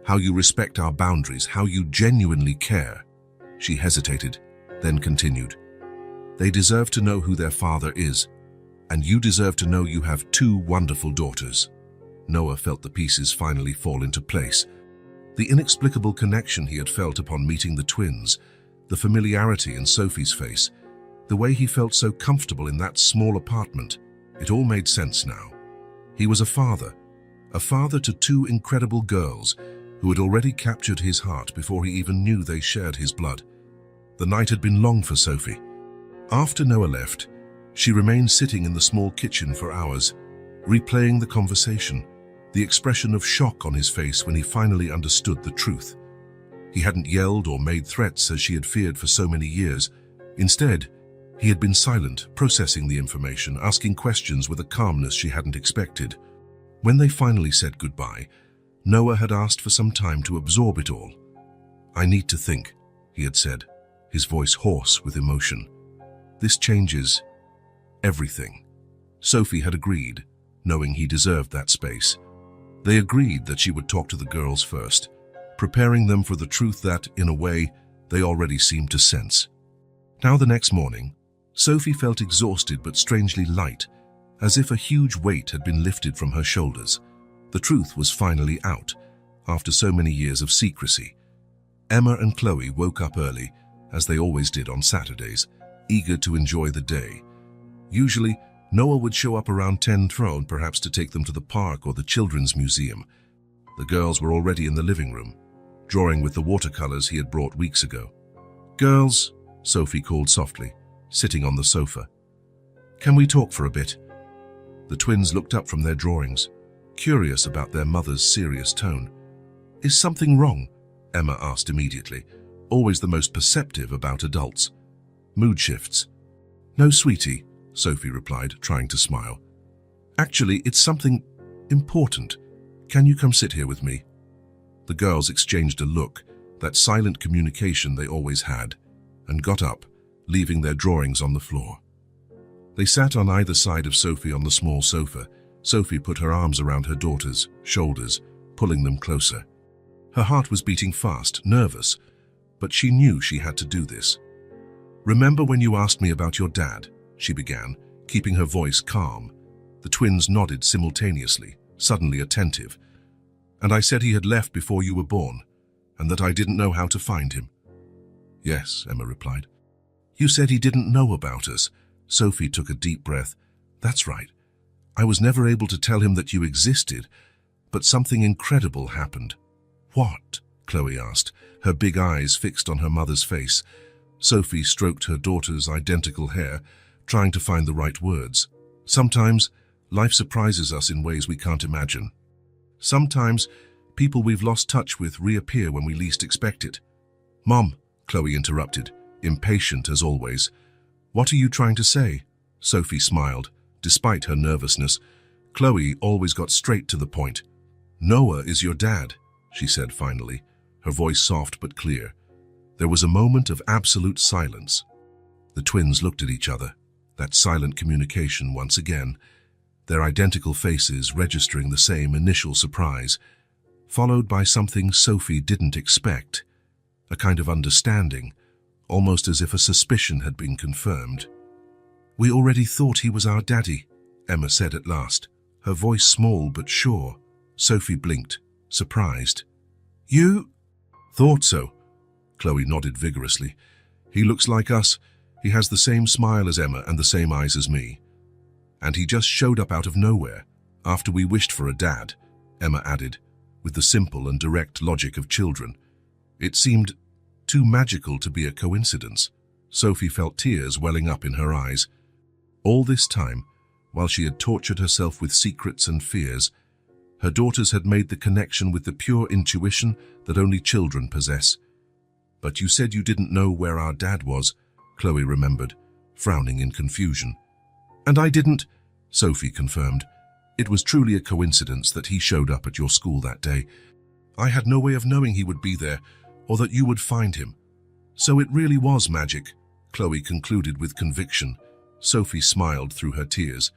how you respect our boundaries, how you genuinely care." She hesitated, then continued. "They deserve to know who their father is, and you deserve to know you have 2 wonderful daughters." Noah felt the pieces finally fall into place. The inexplicable connection he had felt upon meeting the twins, the familiarity in Sophie's face, the way he felt so comfortable in that small apartment, it all made sense now. He was a father to 2 incredible girls who had already captured his heart before he even knew they shared his blood. The night had been long for Sophie. After Noah left, she remained sitting in the small kitchen for hours, replaying the conversation, the expression of shock on his face when he finally understood the truth. He hadn't yelled or made threats as she had feared for so many years. Instead, he had been silent, processing the information, asking questions with a calmness she hadn't expected. When they finally said goodbye, Noah had asked for some time to absorb it all. "I need to think," he had said, his voice hoarse with emotion. "This changes everything." Sophie had agreed, knowing he deserved that space. They agreed that she would talk to the girls first, preparing them for the truth that, in a way, they already seemed to sense. Now the next morning, Sophie felt exhausted but strangely light, as if a huge weight had been lifted from her shoulders. The truth was finally out, after so many years of secrecy. Emma and Chloe woke up early, as they always did on Saturdays, eager to enjoy the day. Usually, Noah would show up around 10 thrown, perhaps to take them to the park or the children's museum. The girls were already in the living room, drawing with the watercolors he had brought weeks ago. "Girls," Sophie called softly, sitting on the sofa. "Can we talk for a bit?" The twins looked up from their drawings, curious about their mother's serious tone. "Is something wrong?" Emma asked immediately, always the most perceptive about adults. "Mood shifts." "No, sweetie," Sophie replied, trying to smile. "Actually, it's something important. Can you come sit here with me?" The girls exchanged a look, that silent communication they always had, and got up, leaving their drawings on the floor. They sat on either side of Sophie on the small sofa. Sophie put her arms around her daughter's shoulders, pulling them closer. Her heart was beating fast, nervous, but she knew she had to do this. "Remember when you asked me about your dad?" she began, keeping her voice calm. The twins nodded simultaneously, suddenly attentive. "And I said he had left before you were born, and that I didn't know how to find him." "Yes," Emma replied. "You said he didn't know about us." Sophie took a deep breath. "That's right. I was never able to tell him that you existed, but something incredible happened." "What?" Chloe asked, her big eyes fixed on her mother's face. Sophie stroked her daughter's identical hair, trying to find the right words. "Sometimes, life surprises us in ways we can't imagine. Sometimes, people we've lost touch with reappear when we least expect it." "Mom," Chloe interrupted, impatient as always. "What are you trying to say?" Sophie smiled, despite her nervousness. Chloe always got straight to the point. "Noah is your dad," she said finally, her voice soft but clear. There was a moment of absolute silence. The twins looked at each other, that silent communication once again, their identical faces registering the same initial surprise, followed by something Sophie didn't expect, a kind of understanding, almost as if a suspicion had been confirmed. "We already thought he was our daddy," Emma said at last, her voice small but sure. Sophie blinked, surprised. "You thought so?" Chloe nodded vigorously. "He looks like us. He has the same smile as Emma and the same eyes as me. And he just showed up out of nowhere, after we wished for a dad," Emma added, with the simple and direct logic of children. It seemed too magical to be a coincidence. Sophie felt tears welling up in her eyes. All this time, while she had tortured herself with secrets and fears, her daughters had made the connection with the pure intuition that only children possess. "But you said you didn't know where our dad was," Chloe remembered, frowning in confusion. "And I didn't," Sophie confirmed. "It was truly a coincidence that he showed up at your school that day. I had no way of knowing he would be there, or that you would find him. So it really was magic," Chloe concluded with conviction. Sophie smiled through her tears.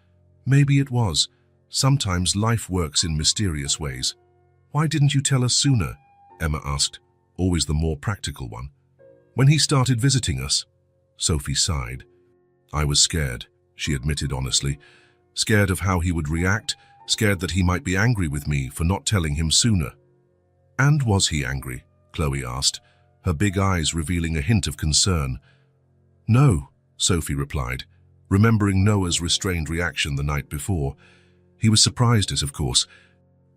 "Maybe it was. Sometimes life works in mysterious ways." "Why didn't you tell us sooner?" Emma asked, always the more practical one. "When he started visiting us," Sophie sighed. "I was scared," she admitted honestly. "Scared of how he would react, scared that he might be angry with me for not telling him sooner." "And was he angry?" Chloe asked, her big eyes revealing a hint of concern. "No," Sophie replied, remembering Noah's restrained reaction the night before. "He was surprised at, of course,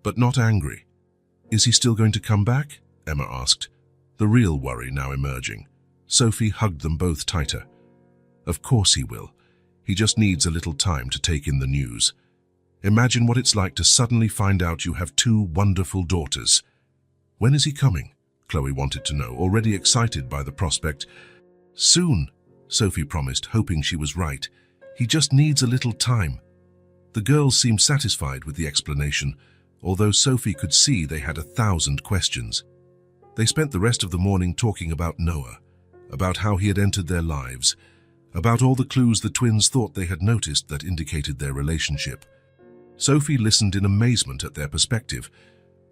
but not angry." "Is he still going to come back?" Emma asked, the real worry now emerging. Sophie hugged them both tighter. "Of course he will. He just needs a little time to take in the news. Imagine what it's like to suddenly find out you have 2 wonderful daughters." "When is he coming?" Chloe wanted to know, already excited by the prospect. "Soon," Sophie promised, hoping she was right. "He just needs a little time." The girls seemed satisfied with the explanation, although Sophie could see they had 1,000 questions. They spent the rest of the morning talking about Noah, about how he had entered their lives, about all the clues the twins thought they had noticed that indicated their relationship. Sophie listened in amazement at their perspective,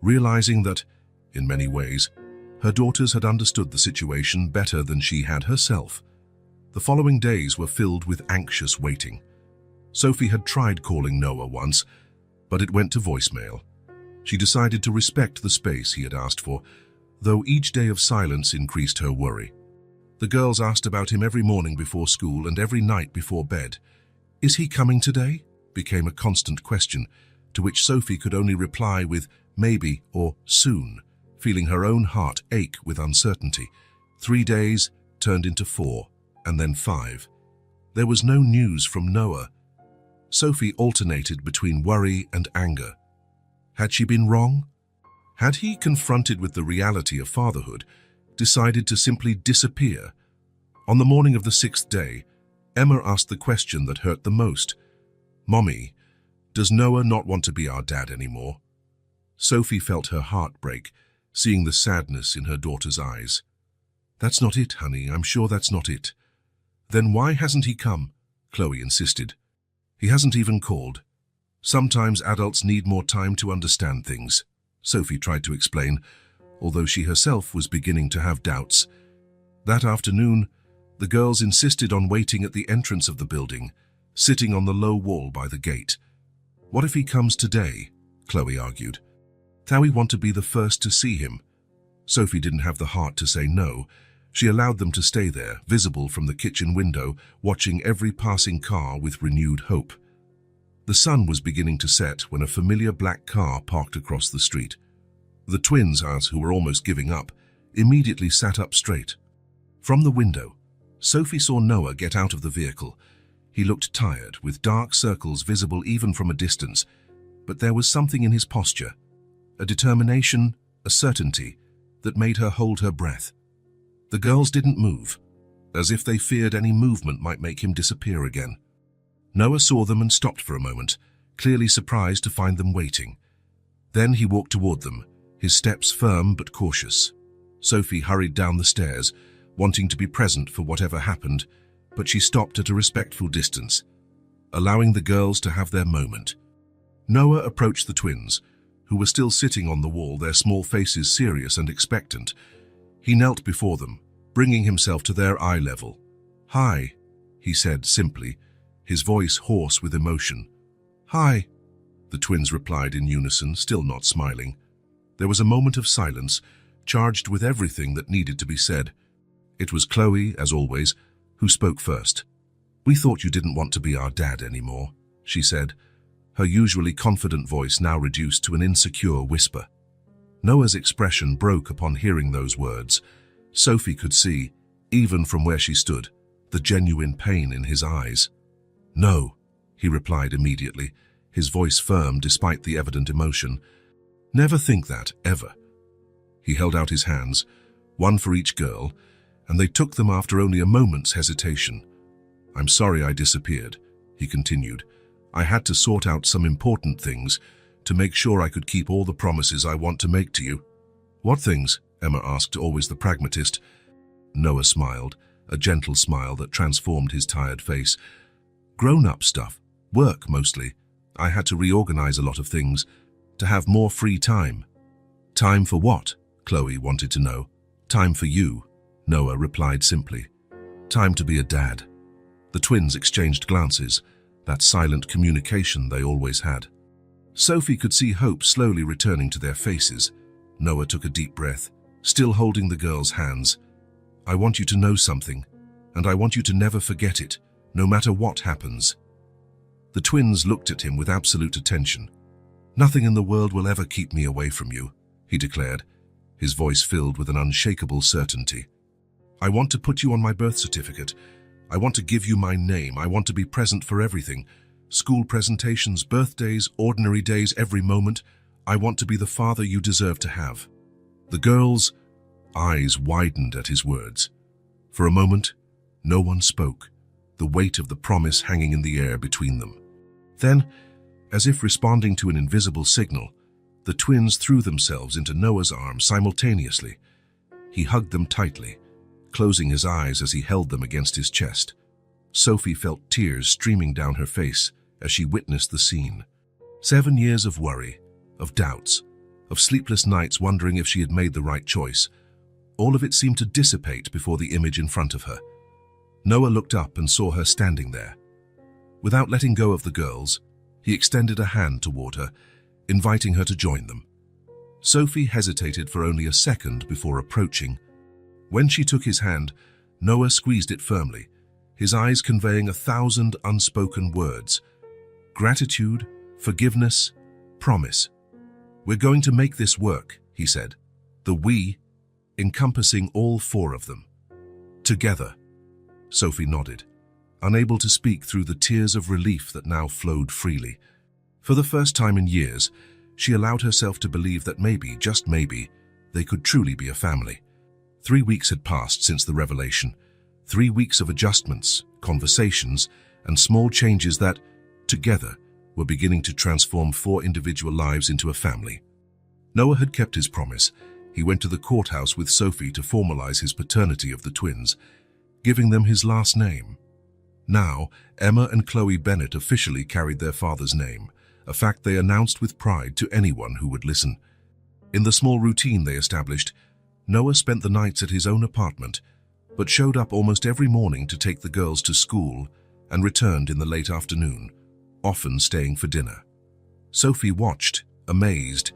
realizing that, in many ways, her daughters had understood the situation better than she had herself. The following days were filled with anxious waiting. Sophie had tried calling Noah once, but it went to voicemail. She decided to respect the space he had asked for, though each day of silence increased her worry. The girls asked about him every morning before school and every night before bed. "Is he coming today?" became a constant question, to which Sophie could only reply with maybe or soon, feeling her own heart ache with uncertainty. 3 days turned into 4, and then 5. There was no news from Noah. Sophie alternated between worry and anger. Had she been wrong? Had he, confronted with the reality of fatherhood, decided to simply disappear? On the morning of the 6th day, Emma asked the question that hurt the most. "Mommy, does Noah not want to be our dad anymore?" Sophie felt her heart break, seeing the sadness in her daughter's eyes. "That's not it, honey. I'm sure that's not it." "Then why hasn't he come?" Chloe insisted. "He hasn't even called. Sometimes adults need more time to understand things," Sophie tried to explain, although she herself was beginning to have doubts. That afternoon, the girls insisted on waiting at the entrance of the building, sitting on the low wall by the gate. "What if he comes today?" Chloe argued. "How we want to be the first to see him." Sophie didn't have the heart to say no. She allowed them to stay there, visible from the kitchen window, watching every passing car with renewed hope. The sun was beginning to set when a familiar black car parked across the street. The twins, who were almost giving up, immediately sat up straight. From the window, Sophie saw Noah get out of the vehicle. He looked tired, with dark circles visible even from a distance, but there was something in his posture, a determination, a certainty, that made her hold her breath. The girls didn't move, as if they feared any movement might make him disappear again. Noah saw them and stopped for a moment, clearly surprised to find them waiting. Then he walked toward them, his steps firm but cautious. Sophie hurried down the stairs, wanting to be present for whatever happened, but she stopped at a respectful distance, allowing the girls to have their moment. Noah approached the twins, who were still sitting on the wall, their small faces serious and expectant. He knelt before them, bringing himself to their eye level. "Hi," he said simply, his voice hoarse with emotion. "Hi," the twins replied in unison, still not smiling. There was a moment of silence, charged with everything that needed to be said. It was Chloe, as always, who spoke first. "We thought you didn't want to be our dad anymore," she said, her usually confident voice now reduced to an insecure whisper. Noah's expression broke upon hearing those words. Sophie could see, even from where she stood, the genuine pain in his eyes. "No," he replied immediately, his voice firm despite the evident emotion. "Never think that, ever." He held out his hands, one for each girl, and they took them after only a moment's hesitation. "I'm sorry I disappeared," he continued. "I had to sort out some important things to make sure I could keep all the promises I want to make to you." "What things?" Emma asked, always the pragmatist. Noah smiled, a gentle smile that transformed his tired face. "Grown-up stuff. Work, mostly. I had to reorganize a lot of things, to have more free time." "Time for what?" Chloe wanted to know. "Time for you," Noah replied simply. "Time to be a dad." The twins exchanged glances, that silent communication they always had. Sophie could see hope slowly returning to their faces. Noah took a deep breath, still holding the girls' hands. "I want you to know something, and I want you to never forget it, no matter what happens." The twins looked at him with absolute attention. "Nothing in the world will ever keep me away from you," he declared, his voice filled with an unshakable certainty. "I want to put you on my birth certificate. I want to give you my name. I want to be present for everything. School presentations, birthdays, ordinary days, every moment. I want to be the father you deserve to have." The girls' eyes widened at his words. For a moment, no one spoke, the weight of the promise hanging in the air between them. Then, as if responding to an invisible signal, the twins threw themselves into Noah's arms simultaneously. He hugged them tightly, closing his eyes as he held them against his chest. Sophie felt tears streaming down her face as she witnessed the scene. 7 years of worry, of doubts, of sleepless nights wondering if she had made the right choice. All of it seemed to dissipate before the image in front of her. Noah looked up and saw her standing there. Without letting go of the girls, he extended a hand toward her, inviting her to join them. Sophie hesitated for only a second before approaching. When she took his hand, Noah squeezed it firmly, his eyes conveying 1,000 unspoken words. Gratitude, forgiveness, promise. "We're going to make this work," he said, the "we" encompassing all 4 of them. "Together." Sophie nodded, unable to speak through the tears of relief that now flowed freely. For the first time in years, she allowed herself to believe that maybe, just maybe, they could truly be a family. 3 weeks had passed since the revelation. 3 weeks of adjustments, conversations, and small changes that, together, were beginning to transform 4 individual lives into a family. Noah had kept his promise. He went to the courthouse with Sophie to formalize his paternity of the twins, giving them his last name. Now, Emma and Chloe Bennett officially carried their father's name, a fact they announced with pride to anyone who would listen. In the small routine they established, Noah spent the nights at his own apartment, but showed up almost every morning to take the girls to school and returned in the late afternoon, often staying for dinner. Sophie watched, amazed,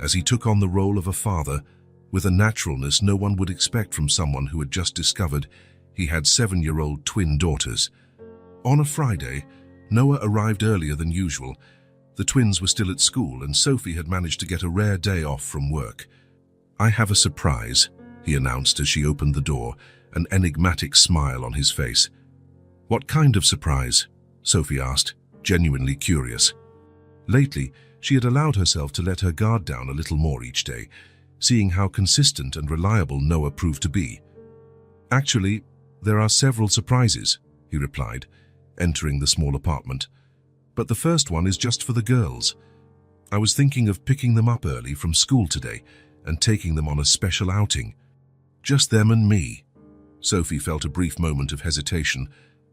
as he took on the role of a father with a naturalness no one would expect from someone who had just discovered he had 7-year-old twin daughters. On a Friday, Noah arrived earlier than usual. The twins were still at school and Sophie had managed to get a rare day off from work. "I have a surprise," he announced as she opened the door, an enigmatic smile on his face. "What kind of surprise?" Sophie asked, genuinely curious. Lately, she had allowed herself to let her guard down a little more each day, seeing how consistent and reliable Noah proved to be. "Actually, there are several surprises," he replied, entering the small apartment. "But the first one is just for the girls. I was thinking of picking them up early from school today and taking them on a special outing. Just them and me." Sophie felt a brief moment of hesitation,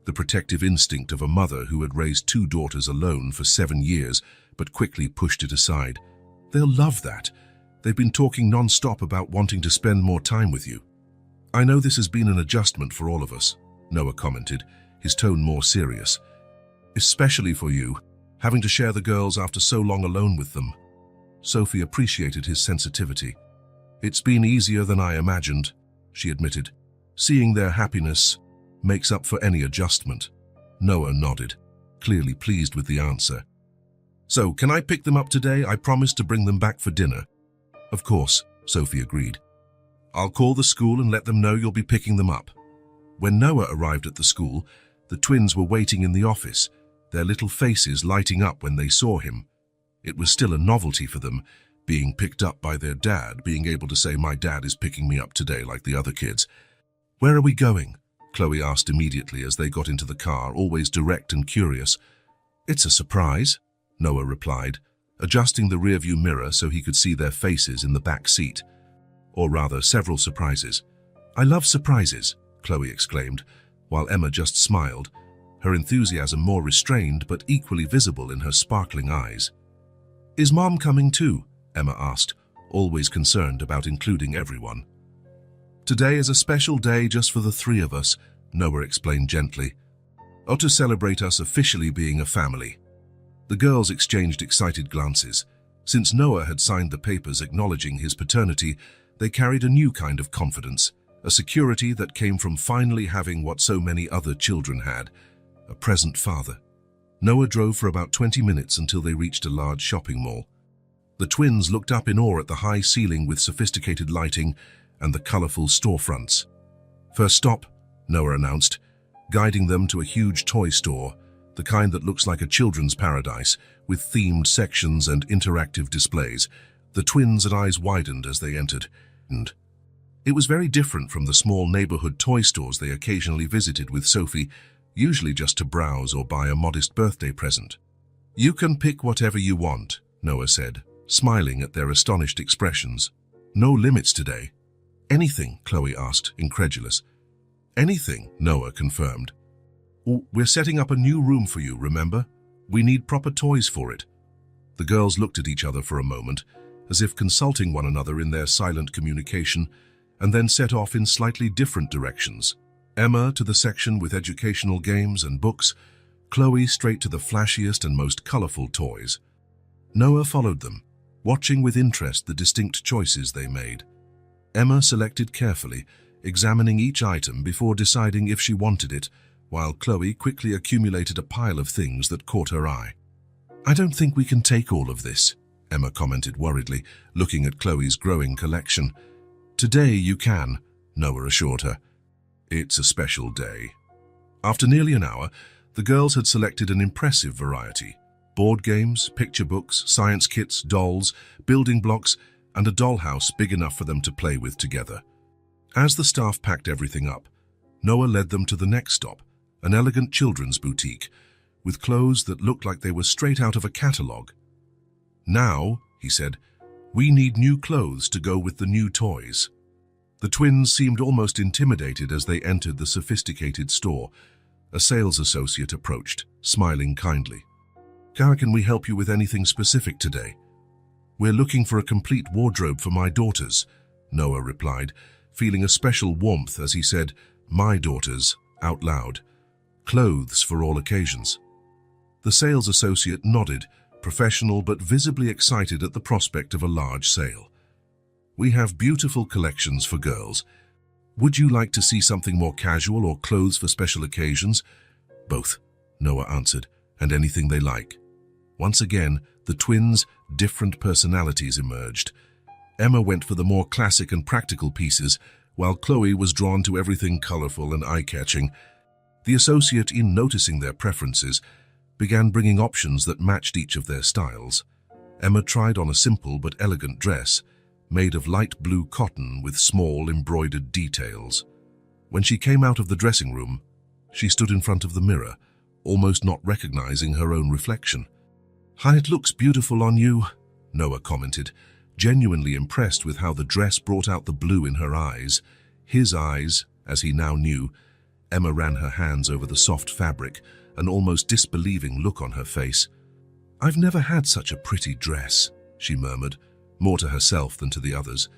the protective instinct of a mother who had raised 2 daughters alone for 7 years, but quickly pushed it aside. "They'll love that. They've been talking non-stop about wanting to spend more time with you." "I know this has been an adjustment for all of us," Noah commented, his tone more serious. "Especially for you, having to share the girls after so long alone with them." Sophie appreciated his sensitivity. "It's been easier than I imagined," she admitted. "Seeing their happiness makes up for any adjustment." Noah nodded, clearly pleased with the answer. "So, can I pick them up today? I promised to bring them back for dinner." "Of course," Sophie agreed. "I'll call the school and let them know you'll be picking them up." When Noah arrived at the school, the twins were waiting in the office, their little faces lighting up when they saw him. It was still a novelty for them, being picked up by their dad, being able to say, "My dad is picking me up today," like the other kids. "Where are we going?" Chloe asked immediately as they got into the car, always direct and curious. "It's a surprise," Noah replied, adjusting the rearview mirror so he could see their faces in the back seat. "Or rather, several surprises." "I love surprises," Chloe exclaimed, while Emma just smiled, her enthusiasm more restrained but equally visible in her sparkling eyes. "Is Mom coming too?" Emma asked, always concerned about including everyone. "Today is a special day just for the 3 of us," Noah explained gently. "Or to celebrate us officially being a family." The girls exchanged excited glances. Since Noah had signed the papers acknowledging his paternity, they carried a new kind of confidence, a security that came from finally having what so many other children had, a present father. Noah drove for about 20 minutes until they reached a large shopping mall. The twins looked up in awe at the high ceiling with sophisticated lighting and the colorful storefronts. "First stop," Noah announced, guiding them to a huge toy store, the kind that looks like a children's paradise, with themed sections and interactive displays. The twins' eyes widened as they entered, and it was very different from the small neighborhood toy stores they occasionally visited with Sophie, usually just to browse or buy a modest birthday present. "You can pick whatever you want," Noah said, smiling at their astonished expressions. "No limits today." "Anything?" Chloe asked, incredulous. "Anything," Noah confirmed. "We're setting up a new room for you, remember? We need proper toys for it." The girls looked at each other for a moment, as if consulting one another in their silent communication, and then set off in slightly different directions. Emma to the section with educational games and books, Chloe straight to the flashiest and most colorful toys. Noah followed them, watching with interest the distinct choices they made. Emma selected carefully, examining each item before deciding if she wanted it, while Chloe quickly accumulated a pile of things that caught her eye. "I don't think we can take all of this," Emma commented worriedly, looking at Chloe's growing collection. "Today you can," Noah assured her. "It's a special day." After nearly an hour, the girls had selected an impressive variety: board games, picture books, science kits, dolls, building blocks, and a dollhouse big enough for them to play with together. As the staff packed everything up, Noah led them to the next stop, an elegant children's boutique, with clothes that looked like they were straight out of a catalogue. "Now," he said, "we need new clothes to go with the new toys." The twins seemed almost intimidated as they entered the sophisticated store. A sales associate approached, smiling kindly. "Can we help you with anything specific today?" "We're looking for a complete wardrobe for my daughters," Noah replied, feeling a special warmth as he said, "my daughters," out loud. "Clothes for all occasions." The sales associate nodded, professional but visibly excited at the prospect of a large sale. "We have beautiful collections for girls. Would you like to see something more casual or clothes for special occasions?" "Both," Noah answered, "and anything they like." Once again, the twins' different personalities emerged. Emma went for the more classic and practical pieces, while Chloe was drawn to everything colorful and eye-catching. The associate, in noticing their preferences, began bringing options that matched each of their styles. Emma tried on a simple but elegant dress, made of light blue cotton with small embroidered details. When she came out of the dressing room, she stood in front of the mirror, almost not recognizing her own reflection. "Hi, it looks beautiful on you," Noah commented, genuinely impressed with how the dress brought out the blue in her eyes. His eyes, as he now knew. Emma ran her hands over the soft fabric, an almost disbelieving look on her face. "I've never had such a pretty dress," she murmured, more to herself than to the others.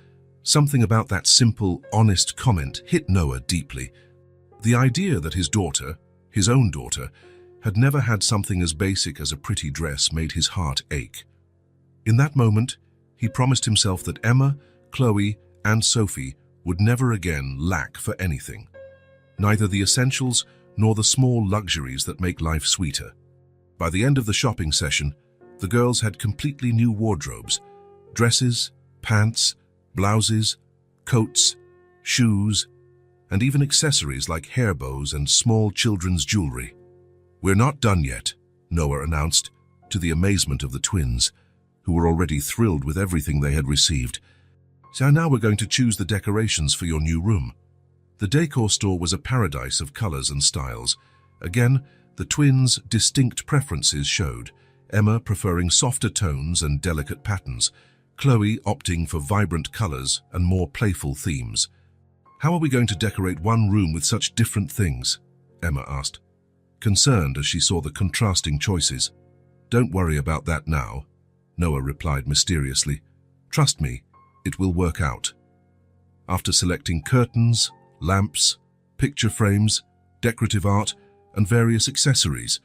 Something about that simple, honest comment hit Noah deeply. The idea that his daughter, his own daughter, had never had something as basic as a pretty dress made his heart ache. In that moment, he promised himself that Emma, Chloe, and Sophie would never again lack for anything. Neither the essentials nor the small luxuries that make life sweeter. By the end of the shopping session, the girls had completely new wardrobes: dresses, pants, blouses, coats, shoes, and even accessories like hair bows and small children's jewelry. "We're not done yet," Noah announced, to the amazement of the twins, who were already thrilled with everything they had received. "So now we're going to choose the decorations for your new room." The decor store was a paradise of colors and styles. Again, the twins' distinct preferences showed, Emma preferring softer tones and delicate patterns, Chloe opting for vibrant colors and more playful themes. "How are we going to decorate one room with such different things?" Emma asked, concerned as she saw the contrasting choices. "Don't worry about that now," Noah replied mysteriously. "Trust me, it will work out." After selecting curtains, lamps, picture frames, decorative art, and various accessories,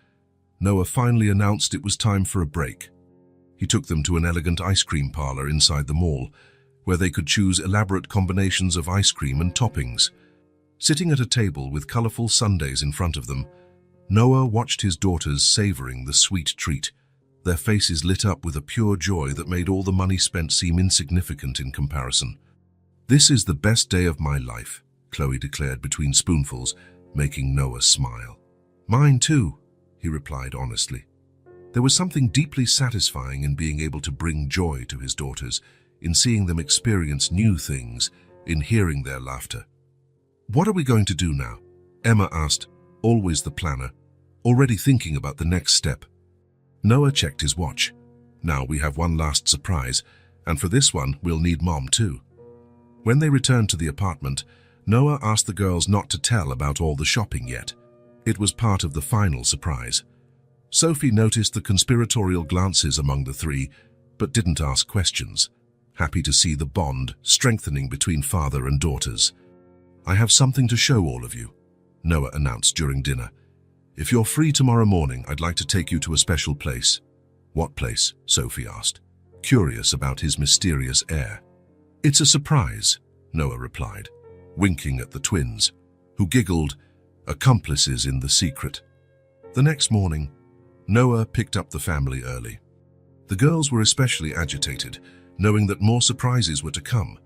Noah finally announced it was time for a break. He took them to an elegant ice cream parlor inside the mall, where they could choose elaborate combinations of ice cream and toppings. Sitting at a table with colorful sundaes in front of them, Noah watched his daughters savoring the sweet treat. Their faces lit up with a pure joy that made all the money spent seem insignificant in comparison. "This is the best day of my life," Chloe declared between spoonfuls, making Noah smile. "Mine too," he replied honestly. There was something deeply satisfying in being able to bring joy to his daughters, in seeing them experience new things, in hearing their laughter. "What are we going to do now?" Emma asked, always the planner, already thinking about the next step. Noah checked his watch. "Now we have one last surprise, and for this one we'll need Mom too." When they returned to the apartment, Noah asked the girls not to tell about all the shopping yet. It was part of the final surprise. Sophie noticed the conspiratorial glances among the three, but didn't ask questions, happy to see the bond strengthening between father and daughters. "I have something to show all of you," Noah announced during dinner. "If you're free tomorrow morning, I'd like to take you to a special place." "What place?" Sophie asked, curious about his mysterious air. "It's a surprise," Noah replied, winking at the twins, who giggled, accomplices in the secret. The next morning, Noah picked up the family early. The girls were especially agitated, knowing that more surprises were to come.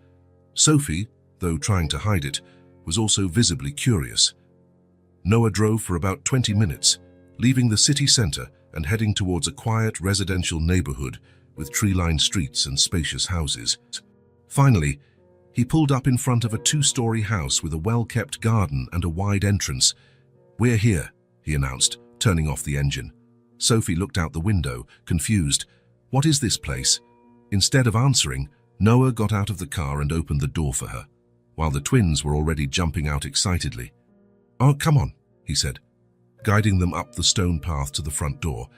Sophie, though trying to hide it, was also visibly curious. Noah drove for about 20 minutes, leaving the city center and heading towards a quiet residential neighborhood with tree-lined streets and spacious houses. Finally, he pulled up in front of a 2-story house with a well-kept garden and a wide entrance. "We're here," he announced, turning off the engine. Sophie looked out the window, confused. "What is this place?" Instead of answering, Noah got out of the car and opened the door for her, while the twins were already jumping out excitedly. "Oh, come on," he said, guiding them up the stone path to the front door.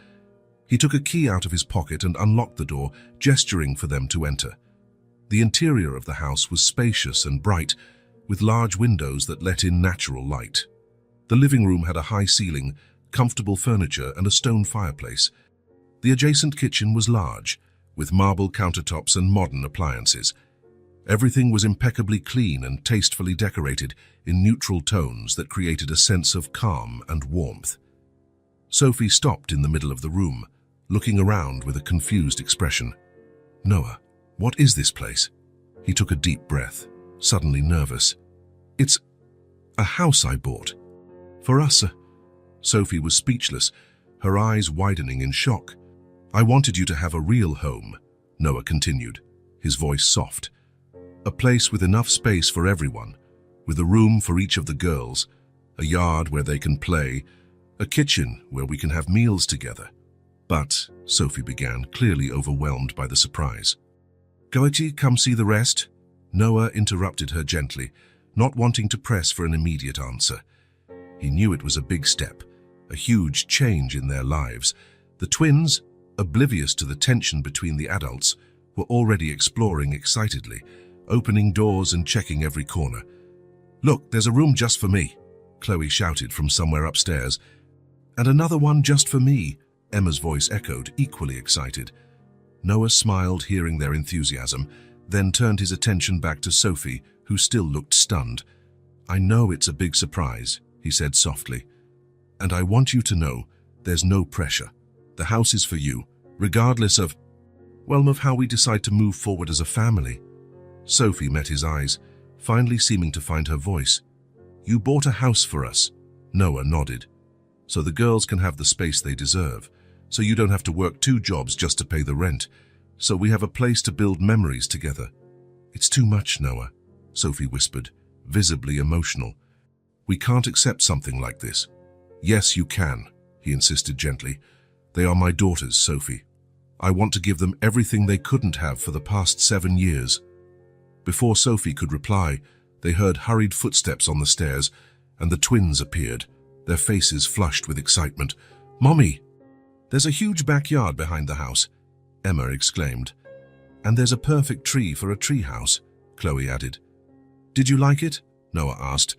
He took a key out of his pocket and unlocked the door, gesturing for them to enter. The interior of the house was spacious and bright, with large windows that let in natural light. The living room had a high ceiling, comfortable furniture, and a stone fireplace. The adjacent kitchen was large, with marble countertops and modern appliances. Everything was impeccably clean and tastefully decorated in neutral tones that created a sense of calm and warmth. Sophie stopped in the middle of the room, looking around with a confused expression. "Noah, what is this place?" He took a deep breath, suddenly nervous. "It's a house I bought. For us." Sophie was speechless, her eyes widening in shock. "I wanted you to have a real home," Noah continued, his voice soft. "A place with enough space for everyone, with a room for each of the girls, a yard where they can play, a kitchen where we can have meals together." "But," Sophie began, clearly overwhelmed by the surprise. "Goethe, come see the rest?" Noah interrupted her gently, not wanting to press for an immediate answer. He knew it was a big step, a huge change in their lives. The twins, oblivious to the tension between the adults, were already exploring excitedly, opening doors and checking every corner. "Look, there's a room just for me," Chloe shouted from somewhere upstairs. "And another one just for me," Emma's voice echoed, equally excited. Noah smiled, hearing their enthusiasm, then turned his attention back to Sophie, who still looked stunned. "I know it's a big surprise," he said softly. "And I want you to know there's no pressure. The house is for you, regardless of how we decide to move forward as a family." Sophie met his eyes, finally seeming to find her voice. "You bought a house for us," Noah nodded. "So the girls can have the space they deserve, so you don't have to work 2 jobs just to pay the rent, so we have a place to build memories together." "It's too much, Noah," Sophie whispered, visibly emotional. "We can't accept something like this." "Yes, you can," he insisted gently. "They are my daughters, Sophie. I want to give them everything they couldn't have for the past 7 years. Before Sophie could reply, they heard hurried footsteps on the stairs, and the twins appeared, their faces flushed with excitement. "Mommy!" "There's a huge backyard behind the house," Emma exclaimed. "And there's a perfect tree for a tree house," Chloe added. "Did you like it?" Noah asked,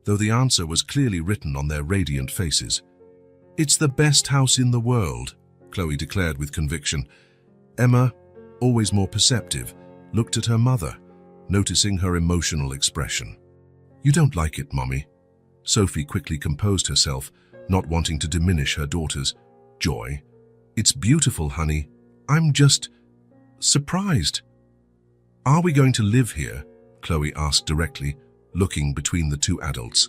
though the answer was clearly written on their radiant faces. "It's the best house in the world," Chloe declared with conviction. Emma, always more perceptive, looked at her mother, noticing her emotional expression. "You don't like it, Mommy." Sophie quickly composed herself, not wanting to diminish her daughter's joy. "It's beautiful, honey. I'm just surprised." "Are we going to live here?" Chloe asked directly, looking between the two adults.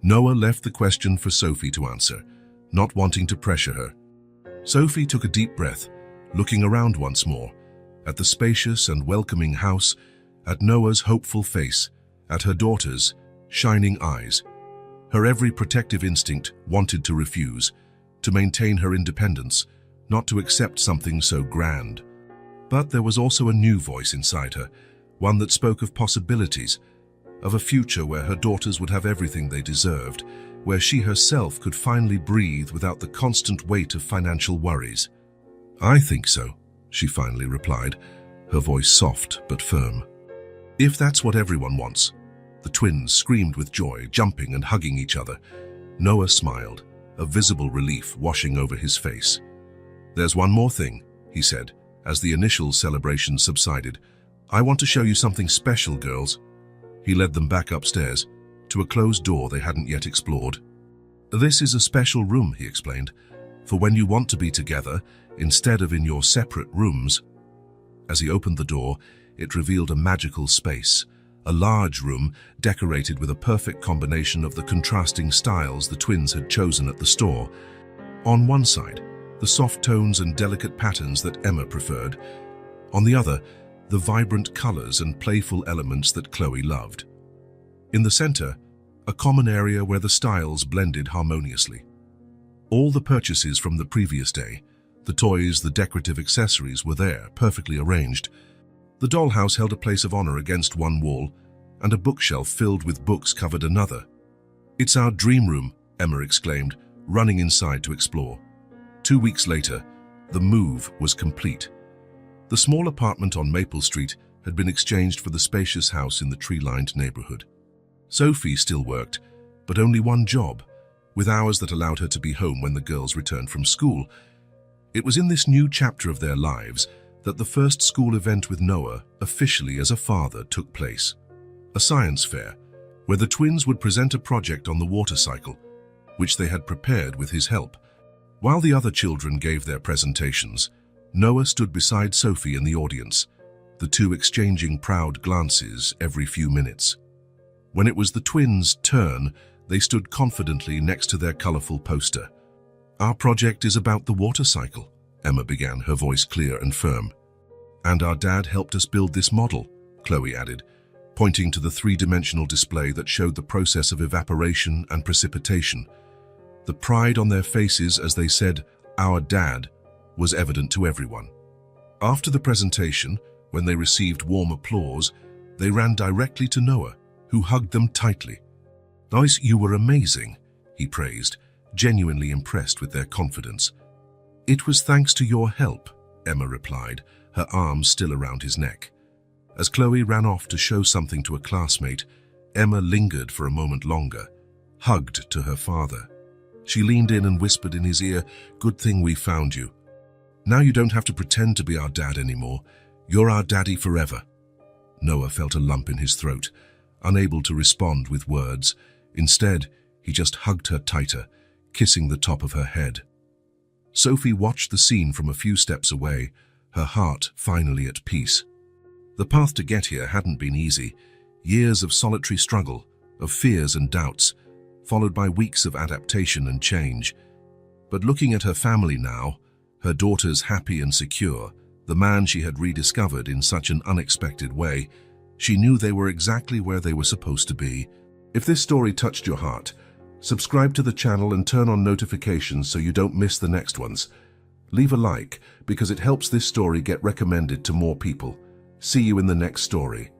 Noah left the question for Sophie to answer, not wanting to pressure her. Sophie took a deep breath, looking around once more, at the spacious and welcoming house, at Noah's hopeful face, at her daughter's shining eyes. Her every protective instinct wanted to refuse, to maintain her independence, not to accept something so grand. But there was also a new voice inside her, one that spoke of possibilities, of a future where her daughters would have everything they deserved, where she herself could finally breathe without the constant weight of financial worries. "I think so," she finally replied, her voice soft but firm. "If that's what everyone wants." The twins screamed with joy, jumping and hugging each other. Noah smiled, a visible relief washing over his face. "There's one more thing," he said, as the initial celebration subsided. "I want to show you something special, girls." He led them back upstairs, to a closed door they hadn't yet explored. "This is a special room," he explained, "for when you want to be together, instead of in your separate rooms." As he opened the door, it revealed a magical space, a large room decorated with a perfect combination of the contrasting styles the twins had chosen at the store. On one side, the soft tones and delicate patterns that Emma preferred. On the other, the vibrant colors and playful elements that Chloe loved. In the center, a common area where the styles blended harmoniously. All the purchases from the previous day, the toys, the decorative accessories were there, perfectly arranged. The dollhouse held a place of honor against one wall, and a bookshelf filled with books covered another. "It's our dream room," Emma exclaimed, running inside to explore. 2 weeks later, The move was complete. The small apartment on Maple Street had been exchanged for the spacious house in the tree-lined neighborhood. Sophie still worked, but only one job, with hours that allowed her to be home when the girls returned from school. It was in this new chapter of their lives that the first school event with Noah, officially as a father, took place. A science fair, where the twins would present a project on the water cycle, which they had prepared with his help. While the other children gave their presentations, Noah stood beside Sophie in the audience, the two exchanging proud glances every few minutes. When it was the twins' turn, they stood confidently next to their colorful poster. "Our project is about the water cycle," Emma began, her voice clear and firm. "And our dad helped us build this model," Chloe added, pointing to the three-dimensional display that showed the process of evaporation and precipitation. The pride on their faces as they said, "Our dad," was evident to everyone. After the presentation, when they received warm applause, they ran directly to Noah, who hugged them tightly. "Guys, you were amazing," he praised, genuinely impressed with their confidence. "It was thanks to your help," Emma replied, her arms still around his neck. As Chloe ran off to show something to a classmate, Emma lingered for a moment longer, hugged to her father. She leaned in and whispered in his ear, "Good thing we found you. Now you don't have to pretend to be our dad anymore. You're our daddy forever." Noah felt a lump in his throat, unable to respond with words. Instead, he just hugged her tighter, kissing the top of her head. Sophie watched the scene from a few steps away, her heart finally at peace. The path to get here hadn't been easy. Years of solitary struggle, of fears and doubts, followed by weeks of adaptation and change. But looking at her family now, her daughters happy and secure, the man she had rediscovered in such an unexpected way, she knew they were exactly where they were supposed to be. If this story touched your heart, subscribe to the channel and turn on notifications so you don't miss the next ones. Leave a like because it helps this story get recommended to more people. See you in the next story.